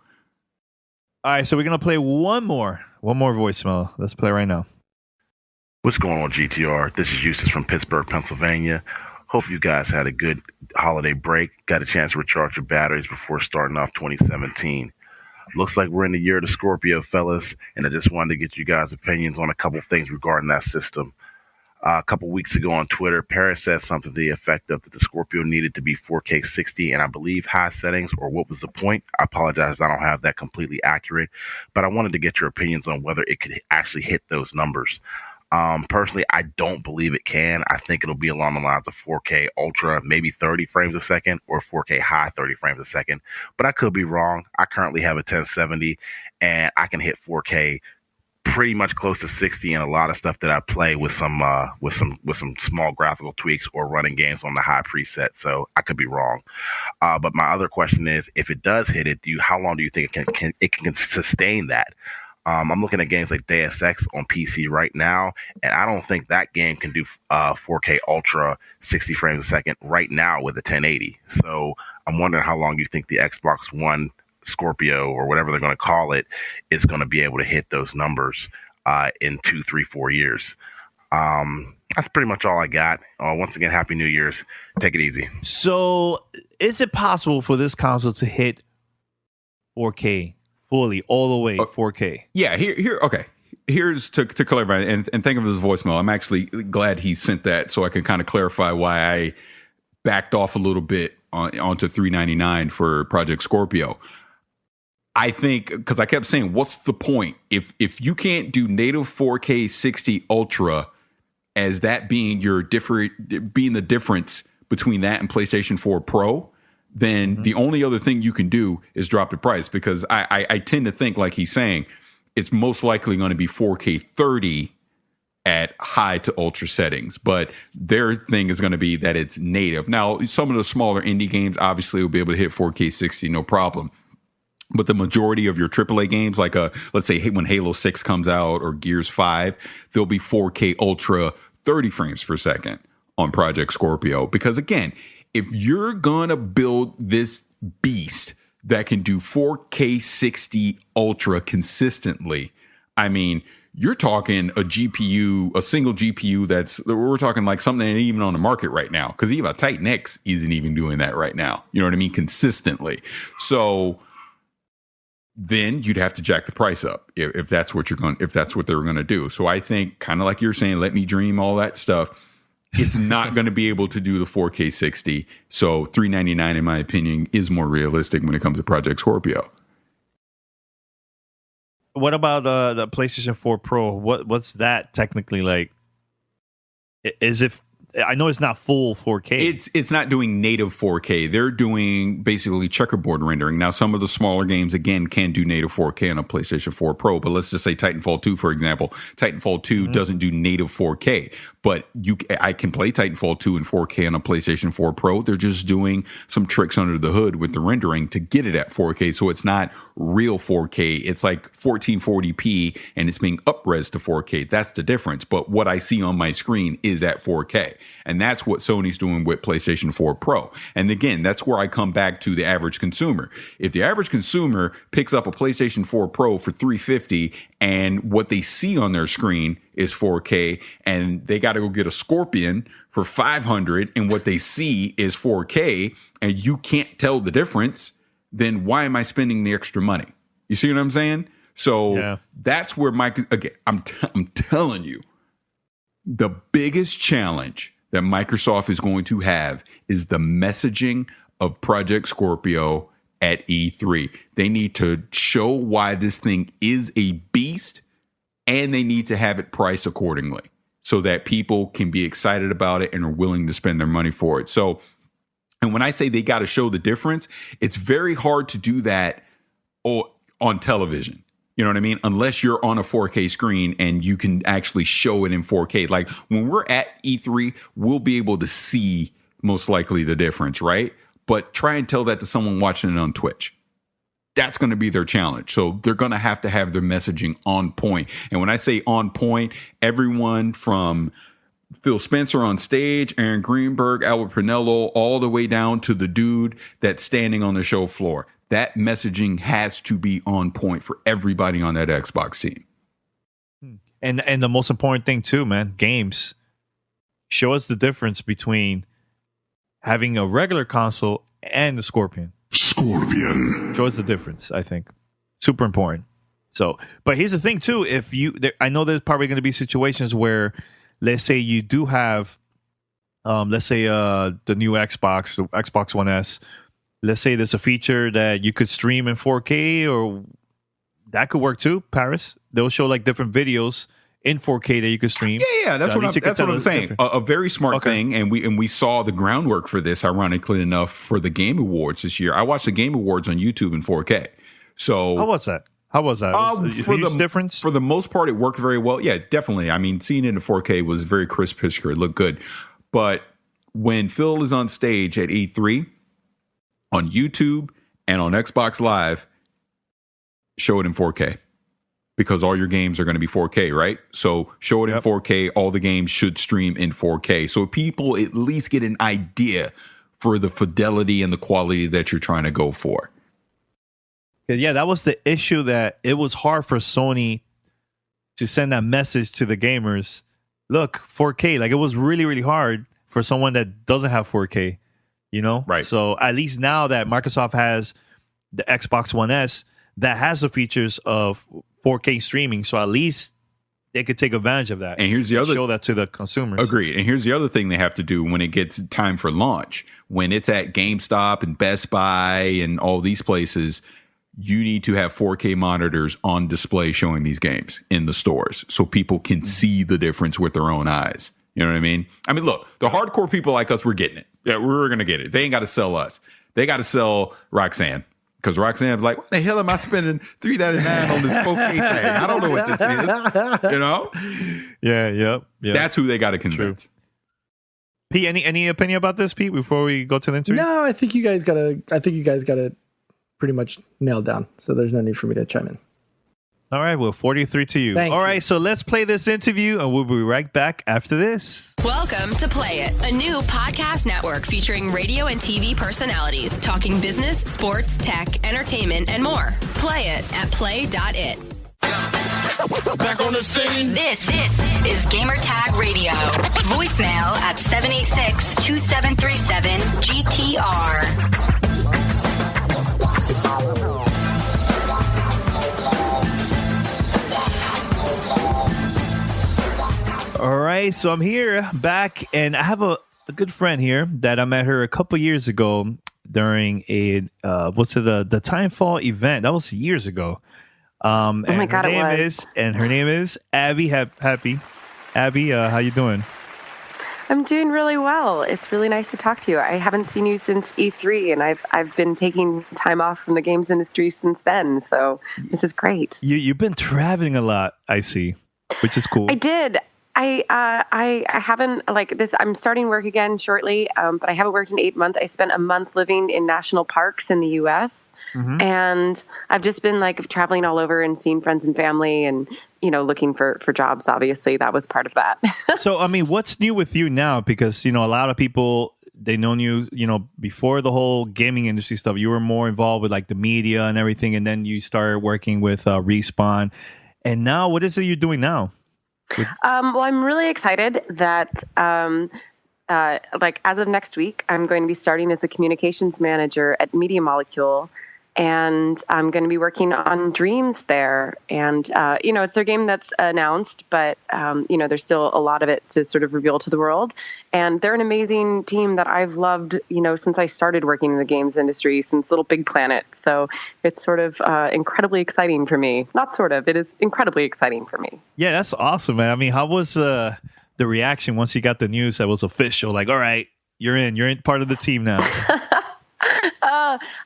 right, so we're going to play one more voicemail. Let's play right now. What's going on, GTR? This is Eustace from Pittsburgh, Pennsylvania. Hope you guys had a good holiday break. Got a chance to recharge your batteries before starting off 2017. Looks like we're in the year of the Scorpio, fellas, and I just wanted to get you guys' opinions on a couple of things regarding that system. A couple weeks ago on Twitter, Paris said something to the effect of that the Scorpio needed to be 4K 60 and I believe high settings, or what was the point? I apologize if I don't have that completely accurate, but I wanted to get your opinions on whether it could actually hit those numbers. Personally, I don't believe it can. I think it'll be along the lines of 4K Ultra, maybe 30 frames a second, or 4K high 30 frames a second, but I could be wrong. I currently have a 1070 and I can hit 4K pretty much close to 60 and a lot of stuff that I play with some small graphical tweaks or running games on the high preset. So I could be wrong. But my other question is, if it does hit it, how long do you think it can sustain that? I'm looking at games like Deus Ex on PC right now, and I don't think that game can do 4K Ultra 60 frames a second right now with a 1080. So I'm wondering how long you think the Xbox One Scorpio, or whatever they're going to call it, is going to be able to hit those numbers in 2, 3, 4 years. That's pretty much all I got. Once again, Happy New Year's. Take it easy. So is it possible for this console to hit 4K fully, all the way 4K? Yeah, okay. Here's to clarify, and thank you for this voicemail. I'm actually glad he sent that so I can kind of clarify why I backed off a little bit onto $399 for Project Scorpio. I think, because I kept saying, what's the point? If you can't do native 4K 60 Ultra as that being the difference between that and PlayStation 4 Pro, then the only other thing you can do is drop the price, because I tend to think, like he's saying, it's most likely going to be 4K 30 at high to ultra settings, but their thing is going to be that it's native. Now, some of the smaller indie games obviously will be able to hit 4K 60, no problem. But the majority of your AAA games, like let's say when Halo 6 comes out or Gears 5, they'll be 4K Ultra 30 frames per second on Project Scorpio. Because again, if you're going to build this beast that can do 4K 60 Ultra consistently, I mean, you're talking a single GPU we're talking like something that ain't even on the market right now. Because even a Titan X isn't even doing that right now. You know what I mean? Consistently. So then you'd have to jack the price up if that's what they were going to do. So I think, kind of like you're saying, let me dream, all that stuff. It's not going to be able to do the 4K 60. So $399, in my opinion, is more realistic when it comes to Project Scorpio. What about the PlayStation 4 Pro? What's that technically like? Is it? I know it's not full 4K. It's not doing native 4K. They're doing basically checkerboard rendering. Now, some of the smaller games, again, can do native 4K on a PlayStation 4 Pro. But let's just say Titanfall 2, for example. Titanfall 2 doesn't do native 4K. But I can play Titanfall 2 in 4K on a PlayStation 4 Pro. They're just doing some tricks under the hood with the rendering to get it at 4K. So it's not real 4K. It's like 1440p and it's being up-res to 4K. That's the difference. But what I see on my screen is at 4K. And that's what Sony's doing with PlayStation 4 Pro. And again, that's where I come back to the average consumer. If the average consumer picks up a PlayStation 4 Pro for $350 and what they see on their screen is 4K, and they got to go get a Scorpion for $500 and what they see is 4K, and you can't tell the difference, then why am I spending the extra money? You see what I'm saying? So that's where I'm telling you, the biggest challenge that Microsoft is going to have is the messaging of Project Scorpio at E3. They need to show why this thing is a beast, and they need to have it priced accordingly so that people can be excited about it and are willing to spend their money for it. So, and when I say they got to show the difference, it's very hard to do that on television. You know what I mean? Unless you're on a 4K screen and you can actually show it in 4K. Like when we're at E3, we'll be able to see most likely the difference, right? But try and tell that to someone watching it on Twitch. That's going to be their challenge. So they're going to have their messaging on point. And when I say on point, everyone from Phil Spencer on stage, Aaron Greenberg, Albert Pinello, all the way down to the dude that's standing on the show floor. That messaging has to be on point for everybody on that Xbox team. And the most important thing too, man, games. Show us the difference between having a regular console and the Scorpion. Show us the difference, I think. Super important. So, but here's the thing too, I know there's probably going to be situations where, let's say you do have, let's say the new Xbox, the Xbox One S, let's say there's a feature that you could stream in 4K, or that could work too, Paris. They'll show like different videos in 4K that you could stream. Yeah, that's what I'm saying. A very smart thing, and we saw the groundwork for this, ironically enough, for the Game Awards this year. I watched the Game Awards on YouTube in 4K. So how was that? For the difference? For the most part, it worked very well. Yeah, definitely. I mean, seeing it in 4K was a very crisp picture. It looked good. But when Phil is on stage at E3, on YouTube and on Xbox Live, show it in 4K. Because all your games are going to be 4K, right? So show it in 4K. All the games should stream in 4K. So people at least get an idea for the fidelity and the quality that you're trying to go for. Yeah, that was the issue, that it was hard for Sony to send that message to the gamers. Look, 4K. Like, it was really, really hard for someone that doesn't have 4K, you know? Right. So at least now that Microsoft has the Xbox One S, that has the features of 4K streaming, so at least they could take advantage of that. And here's the other, show that to the consumers. Agreed. And here's the other thing they have to do when it gets time for launch. When it's at GameStop and Best Buy and all these places, you need to have 4K monitors on display showing these games in the stores so people can see the difference with their own eyes. You know what I mean? I mean, look, the hardcore people like us, we're getting it. Yeah, we're going to get it. They ain't got to sell us. They got to sell Roxanne. Because Roxanne's like, what the hell am I spending $3.99 on this 4K thing? I don't know what this is. You know? Yeah, yep. That's who they got to convince. True. Pete, any opinion about this, Pete, before we go to the interview? No, I think you guys got it pretty much nailed down. So there's no need for me to chime in. All right, well, 43 to you. Thank All you. right, so let's play this interview, and we'll be right back after this. Welcome to Play It, a new podcast network featuring radio and TV personalities talking business, sports, tech, entertainment, and more. Play it at play.it. Back on the scene. This is Gamertag Radio. Voicemail at 786-2737-GTR. All right, so I'm here back, and I have a good friend here that I met her a couple years ago during a the Timefall event. That was years ago. Oh my God, it was. Her name is Abbie. Happy. Abbie, how you doing? I'm doing really well. It's really nice to talk to you. I haven't seen you since E3, and I've been taking time off from the games industry since then. So this is great. You've been traveling a lot, I see, which is cool. I did. I haven't like this. I'm starting work again shortly, but I haven't worked in 8 months. I spent a month living in national parks in the U.S. And I've just been like traveling all over and seeing friends and family, and looking for jobs. Obviously, that was part of that. So, I mean, what's new with you now? Because a lot of people, they known you, before the whole gaming industry stuff. You were more involved with like the media and everything, and then you started working with Respawn. And now, what is it you're doing now? Well, I'm really excited that, as of next week, I'm going to be starting as the communications manager at Media Molecule, and I'm going to be working on Dreams there. And, it's their game that's announced, but, there's still a lot of it to sort of reveal to the world. And they're an amazing team that I've loved, since I started working in the games industry, since Little Big Planet. So it's sort of incredibly exciting for me. Not sort of, it is incredibly exciting for me. Yeah, that's awesome, man. I mean, how was the reaction once you got the news that was official? Like, all right, you're in part of the team now.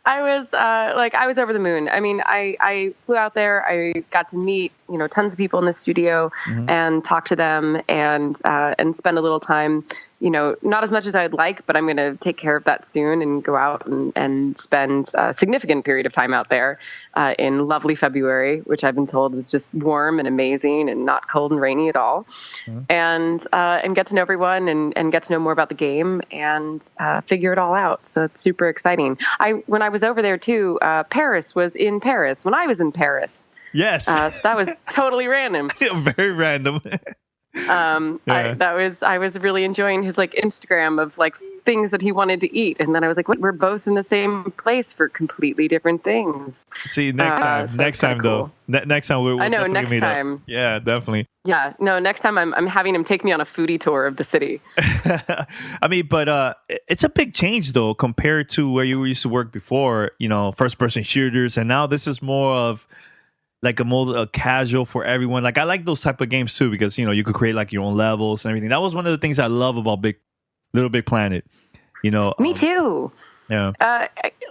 I was over the moon. I mean, I flew out there. I got to meet, tons of people in the studio and talk to them and spend a little time, not as much as I'd like, but I'm going to take care of that soon and go out and spend a significant period of time out there in lovely February, which I've been told is just warm and amazing and not cold and rainy at all. And get to know everyone and get to know more about the game and figure it all out. So it's super exciting. When I was over there too, Paris was in Paris when I was in Paris. Yes. So that was totally random. Very random. I was really enjoying his like Instagram of like things that he wanted to eat, and then I was like, we're both in the same place for completely different things. See, next time cool. though. Next time we'll I know definitely next meet time. Up. Yeah, definitely. Yeah, no, next time I'm having him take me on a foodie tour of the city. I mean, but it's a big change though compared to where you used to work before. First person shooters, and now this is more of like a casual for everyone. Like I like those type of games too because you could create like your own levels and everything. That was one of the things I love about Little Big Planet. Me too. Yeah.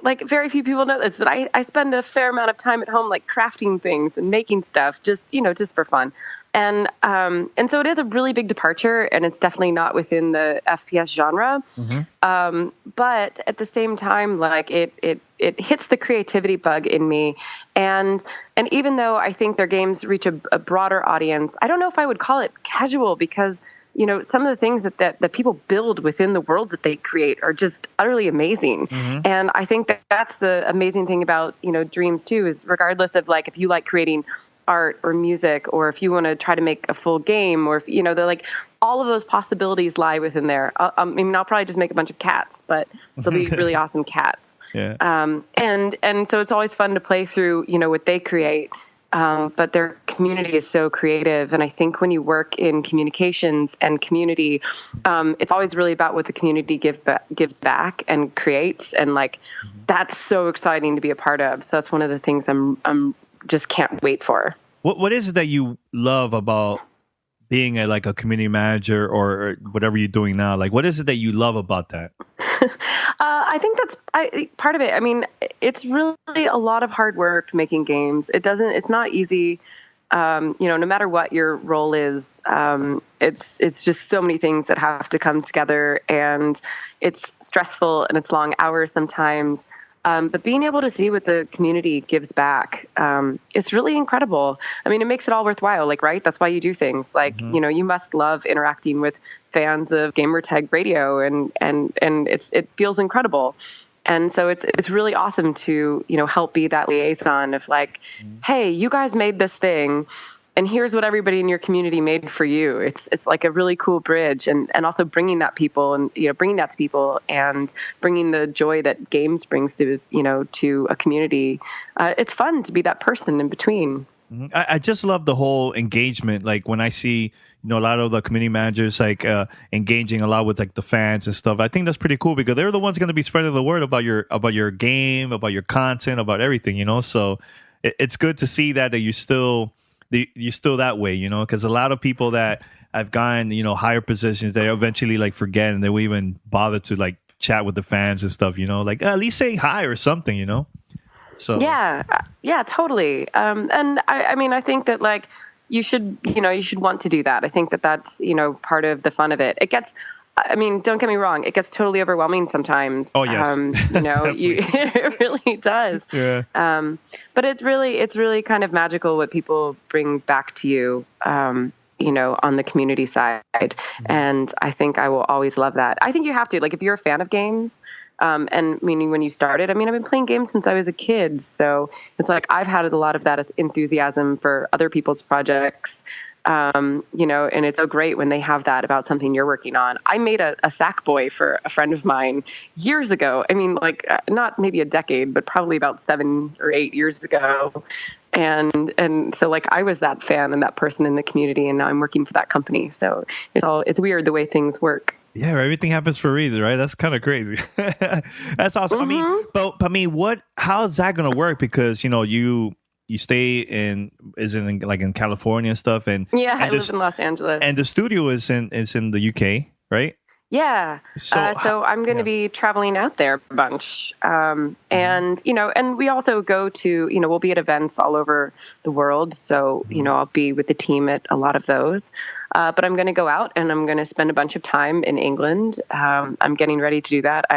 Like very few people know this, but I spend a fair amount of time at home, like crafting things and making stuff, just for fun. And so it is a really big departure, and it's definitely not within the FPS genre. But at the same time, like it hits the creativity bug in me. And even though I think their games reach a broader audience, I don't know if I would call it casual because some of the things that people build within the worlds that they create are just utterly amazing. And I think that's the amazing thing about, Dreams too, is regardless of like, if you like creating art or music, or if you want to try to make a full game, or if, they're like, all of those possibilities lie within there. I'll probably just make a bunch of cats, but they'll be really awesome cats. Yeah. And so it's always fun to play through, what they create. But their community is so creative. And I think when you work in communications and community, it's always really about what the community gives back and creates. And like, that's so exciting to be a part of. So that's one of the things I'm just can't wait for. What is it that you love about being a community manager or whatever you're doing now? Like, what is it that you love about that? I think that's part of it. I mean, it's really a lot of hard work making games. It's not easy. No matter what your role is, it's just so many things that have to come together, and it's stressful and it's long hours sometimes. But being able to see what the community gives back, it's really incredible. I mean, it makes it all worthwhile, right? That's why you do things. You must love interacting with fans of Gamertag Radio, and it feels incredible. And so it's really awesome to, help be that liaison of hey, you guys made this thing, and here's what everybody in your community made for you. It's like a really cool bridge, and also bringing that people and bringing that to people and bringing the joy that games brings to to a community. It's fun to be that person in between. I just love the whole engagement. Like when I see, a lot of the community managers engaging a lot with the fans and stuff. I think that's pretty cool because they're the ones going to be spreading the word about your game, about your content, about everything. So it's good to see that you're still that way. Because a lot of people that have gotten higher positions, they eventually forget, and they won't even bother to chat with the fans and stuff. At least say hi or something. So yeah, totally. And I think that you should want to do that. I think that that's part of the fun of it. It gets, don't get me wrong, it gets totally overwhelming sometimes. Oh yes, it really does. Yeah. But it's really kind of magical what people bring back to you. On the community side, and I think I will always love that. I think you have to if you're a fan of games. And meaning when you started, I've been playing games since I was a kid. So it's I've had a lot of that enthusiasm for other people's projects, and it's so great when they have that about something you're working on. I made a Sackboy for a friend of mine years ago. Not maybe a decade, but probably about 7 or 8 years ago. And so I was that fan and that person in the community, and now I'm working for that company. So it's weird the way things work. Yeah, everything happens for a reason, right? That's kind of crazy. That's awesome. Mm-hmm. How is that going to work? Because you stay in California and stuff, and I live in Los Angeles, and the studio is in the UK, right? Yeah. So I'm going to be traveling out there a bunch. And we also go to, we'll be at events all over the world. So, I'll be with the team at a lot of those. But I'm going to go out and I'm going to spend a bunch of time in England. I'm getting ready to do that.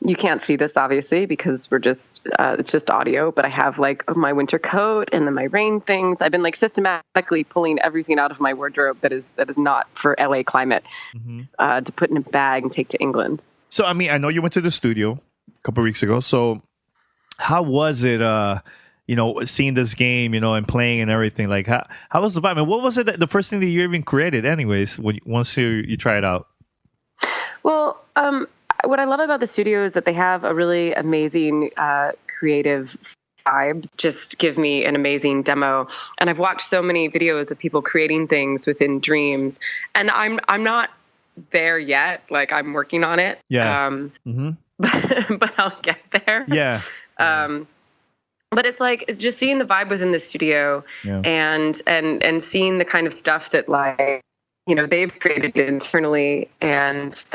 You can't see this obviously because it's just audio, but I have my winter coat and then my rain things. I've been systematically pulling everything out of my wardrobe that is not for LA climate, to put in a bag and take to England. So, I know you went to the studio a couple of weeks ago. So how was it, seeing this game, and playing and everything? How was the vibe? What was it, the first thing that you even created anyways, once you try it out? Well, what I love about the studio is that they have a really amazing creative vibe. Just give me an amazing demo. And I've watched so many videos of people creating things within Dreams, and I'm not there yet. I'm working on it. Yeah. But I'll get there. Yeah. But it's just seeing the vibe within the studio, and seeing the kind of stuff that they've created internally, and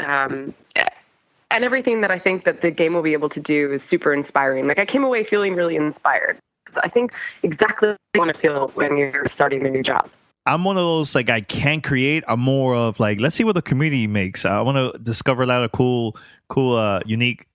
everything that I think that the game will be able to do is super inspiring. I came away feeling really inspired. So I think exactly what you want to feel when you're starting a new job. I'm one of those, I can't create. I'm more of let's see what the community makes. I want to discover a lot of cool, unique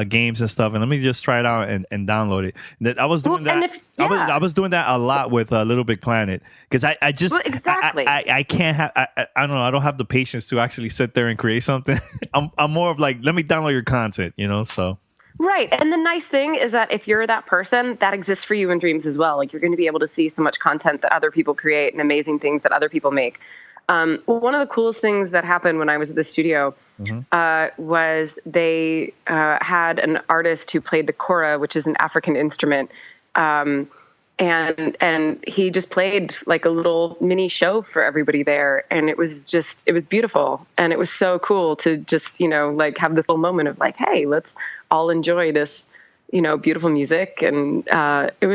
games and stuff, and let me just try it out and download it. I was doing that. I was doing that a lot with Little Big Planet because I just exactly. I can't have I don't know, I don't have the patience to actually sit there and create something. I'm more of let me download your content, so. Right. And the nice thing is that if you're that person, that exists for you in Dreams as well. You're going to be able to see so much content that other people create and amazing things that other people make. One of the coolest things that happened when I was at the studio was they had an artist who played the kora, which is an African instrument, and he just played a little mini show for everybody there, and it was beautiful, and it was so cool to just have this little moment of hey, let's all enjoy this beautiful music, and it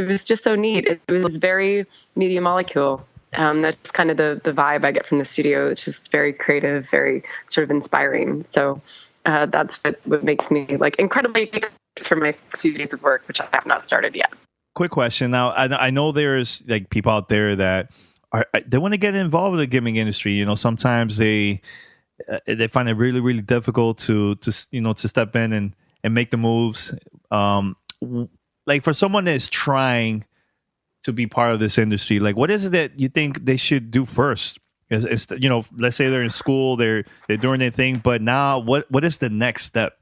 was just so neat. It was very Media Molecule. That's kind of the vibe I get from the studio. It's just very creative, very sort of inspiring. So that's what makes me like incredibly excited for my next few days of work, which I have not started yet. Quick question. Now, I know there's like people out there that they want to get involved with the gaming industry. You know, sometimes they find it really, really difficult to step in and make the moves. Like for someone that's trying to be part of this industry, like what is it that you think they should do first? Let's say they're in school, they're doing their thing, but now what is the next step?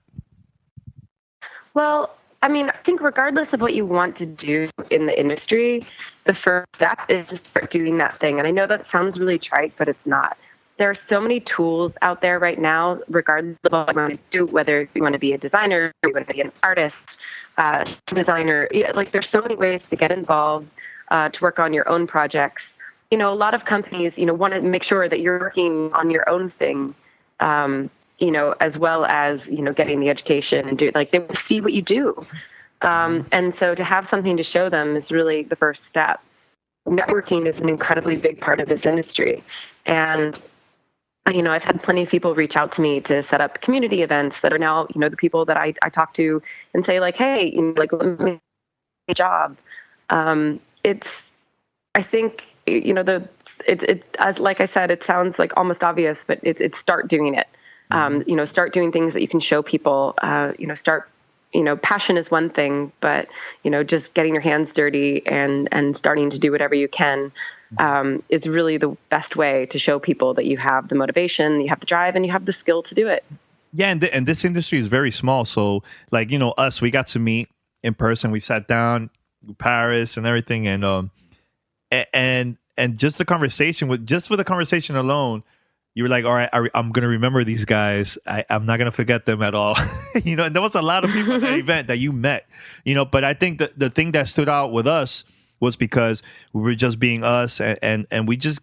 Well, I mean, I think regardless of what you want to do in the industry, the first step is just start doing that thing. And I know that sounds really trite, but it's not. There are so many tools out there right now, regardless of what you want to do, whether you want to be a designer, you want to be an artist, designer. Like there's so many ways to get involved, to work on your own projects. You know, a lot of companies, want to make sure that you're working on your own thing, as well as, getting the education and they want to see what you do. And so to have something to show them is really the first step. Networking is an incredibly big part of this industry. And, I've had plenty of people reach out to me to set up community events that are now, the people that I talk to and say like, hey, let me a job. I think, it's like I said, it sounds like almost obvious, but it's start doing it. Start doing things that you can show people, passion is one thing, but, just getting your hands dirty and starting to do whatever you can, is really the best way to show people that you have the motivation, you have the drive, and you have the skill to do it. Yeah. And this industry is very small. So like, us, we got to meet in person. We sat down in Paris and everything. And just the conversation with the conversation alone, you were like, all right, I'm going to remember these guys. I'm not going to forget them at all. And there was a lot of people at that event that you met, but I think that the thing that stood out with us was because we were just being us and we just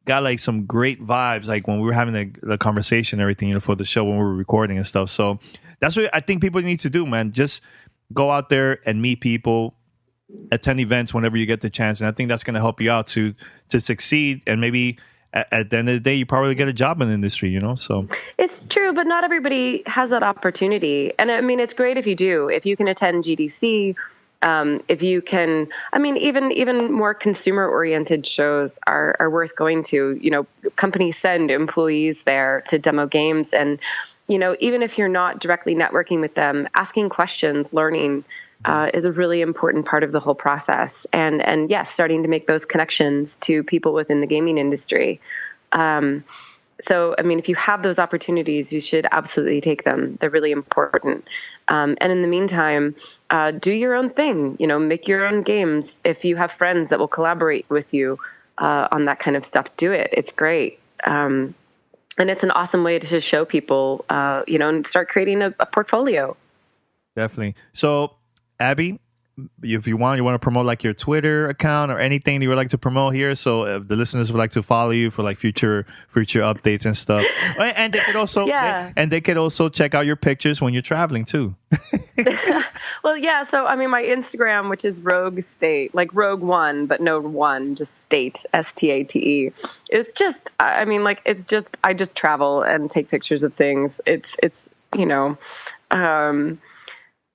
got like some great vibes, like when we were having the conversation and everything, for the show when we were recording and stuff. So that's what I think people need to do, man. Just go out there and meet people, attend events whenever you get the chance. And I think that's going to help you out to succeed. And maybe at the end of the day, you probably get a job in the industry, so. It's true, but not everybody has that opportunity. And I mean, it's great if you do. If you can attend GDC, if you can, I mean, even more consumer-oriented shows are worth going to. Companies send employees there to demo games. And, even if you're not directly networking with them, asking questions, learning is a really important part of the whole process. And yes, starting to make those connections to people within the gaming industry. So, I mean, if you have those opportunities, you should absolutely take them. They're really important. And in the meantime, do your own thing, make your own games. If you have friends that will collaborate with you on that kind of stuff, do it. It's great. And it's an awesome way to just show people, and start creating a portfolio. Definitely. So, Abbie, if you want to promote like your Twitter account or anything you would like to promote here, so if the listeners would like to follow you for like future updates and stuff, and they could also check out your pictures when you're traveling too. Well, yeah. So I mean, my Instagram, which is Rogue State, like Rogue One, but no one, just State, STATE. It's just, I mean, like I just travel and take pictures of things. It's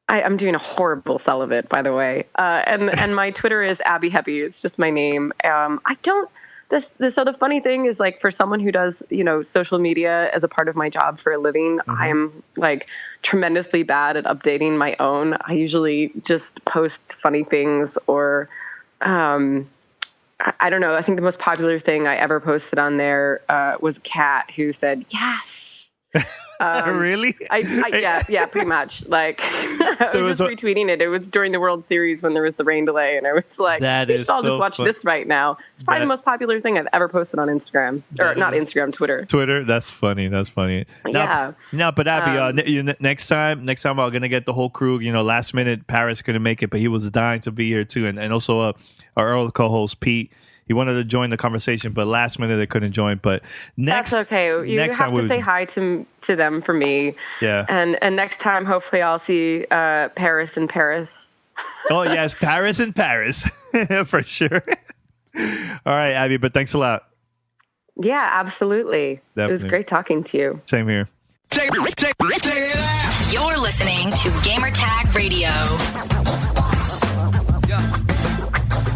I'm doing a horrible sell of it, by the way. And my Twitter is Abbie Heppe. It's just my name. So the funny thing is, like, for someone who does, social media as a part of my job for a living, I'm like tremendously bad at updating my own. I usually just post funny things or, I don't know. I think the most popular thing I ever posted on there was a cat who said, yes. Really? Yeah, pretty much. Like, I was just retweeting it. It was during the World Series when there was the rain delay, and I was like, we should all just watch this right now. It's probably the most popular thing I've ever posted on Instagram. Or not Instagram, Twitter. Twitter? That's funny. Yeah. No, but Abbie, next time I'm going to get the whole crew. Last minute, Paris couldn't make it, but he was dying to be here too. And also our other co-host, Pete. He wanted to join the conversation, but last minute they couldn't join. But that's okay. You have to say hi to them for me. Yeah. And next time, hopefully, I'll see Paris in Paris. Oh yes, Paris in Paris for sure. All right, Abbie, but thanks a lot. Yeah, absolutely. Definitely. It was great talking to you. Same here. Check it out. You're listening to Gamertag Radio.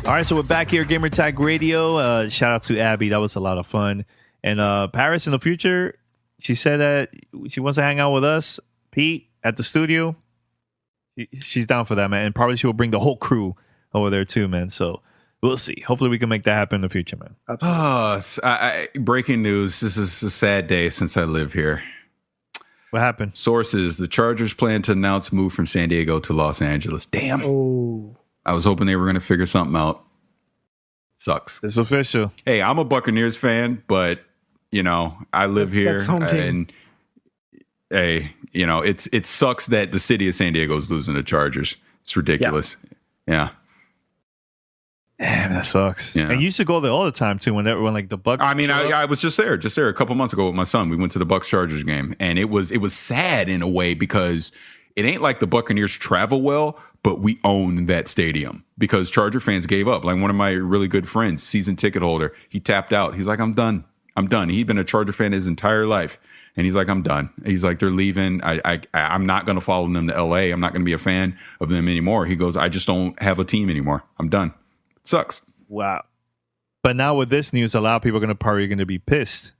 All right, so we're back here, Gamertag Radio. Shout out to Abbie. That was a lot of fun. And Paris, in the future, she said that she wants to hang out with us, Pete, at the studio. She's down for that, man. And probably she will bring the whole crew over there too, man. So we'll see. Hopefully we can make that happen in the future, man. Breaking news. This is a sad day since I live here. What happened? Sources, the Chargers plan to announce move from San Diego to Los Angeles. Damn. Oh. I was hoping they were going to figure something out. Sucks. It's official. Hey, I'm a Buccaneers fan, but, you know, I live here. That's home team. And, hey, you know, it sucks that the city of San Diego is losing the Chargers. It's ridiculous. Yeah. Damn, that sucks. Yeah. And you used to go there all the time, too, when like the Bucs. I mean, I was just there a couple months ago with my son. We went to the Bucs Chargers game, and it was sad in a way because it ain't like the Buccaneers travel well, but we own that stadium because Charger fans gave up. Like one of my really good friends, season ticket holder, he tapped out. He's like, I'm done. He'd been a Charger fan his entire life. And he's like, I'm done. He's like, they're leaving. I'm not going to follow them to LA. I'm not going to be a fan of them anymore. He goes, I just don't have a team anymore. I'm done. It sucks. Wow. But now with this news, a lot of people are going to be pissed.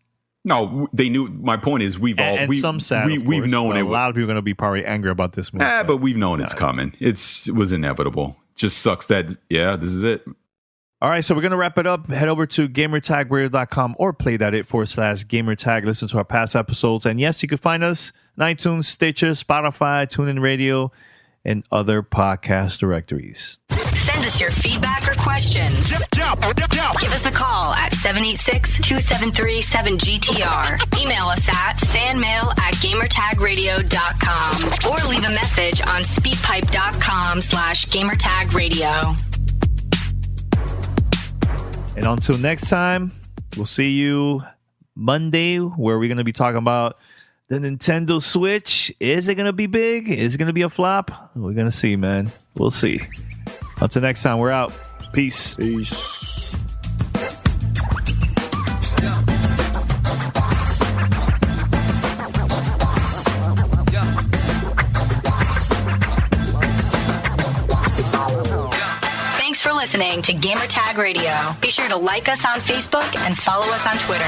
No, they knew. My point is, we've known it. A lot of people are going to be probably angry about this move. But we've known it's coming. It was inevitable. Just sucks that, this is it. All right, so we're going to wrap it up. Head over to gamertagradio.com or play.it/gamertag. Listen to our past episodes. And yes, you can find us on iTunes, Stitcher, Spotify, TuneIn Radio, and other podcast directories. Send us your feedback or questions. Give us a call at 786-273-7GTR. Email us at fanmail@gamertagradio.com or leave a message on speakpipe.com/gamertagradio. And until next time, we'll see you Monday, where we're going to be talking about the Nintendo Switch. Is it going to be big? Is it going to be a flop? We're going to see, man. We'll see. Until next time, we're out. Peace. Thanks for listening to Gamertag Radio. Be sure to like us on Facebook and follow us on Twitter.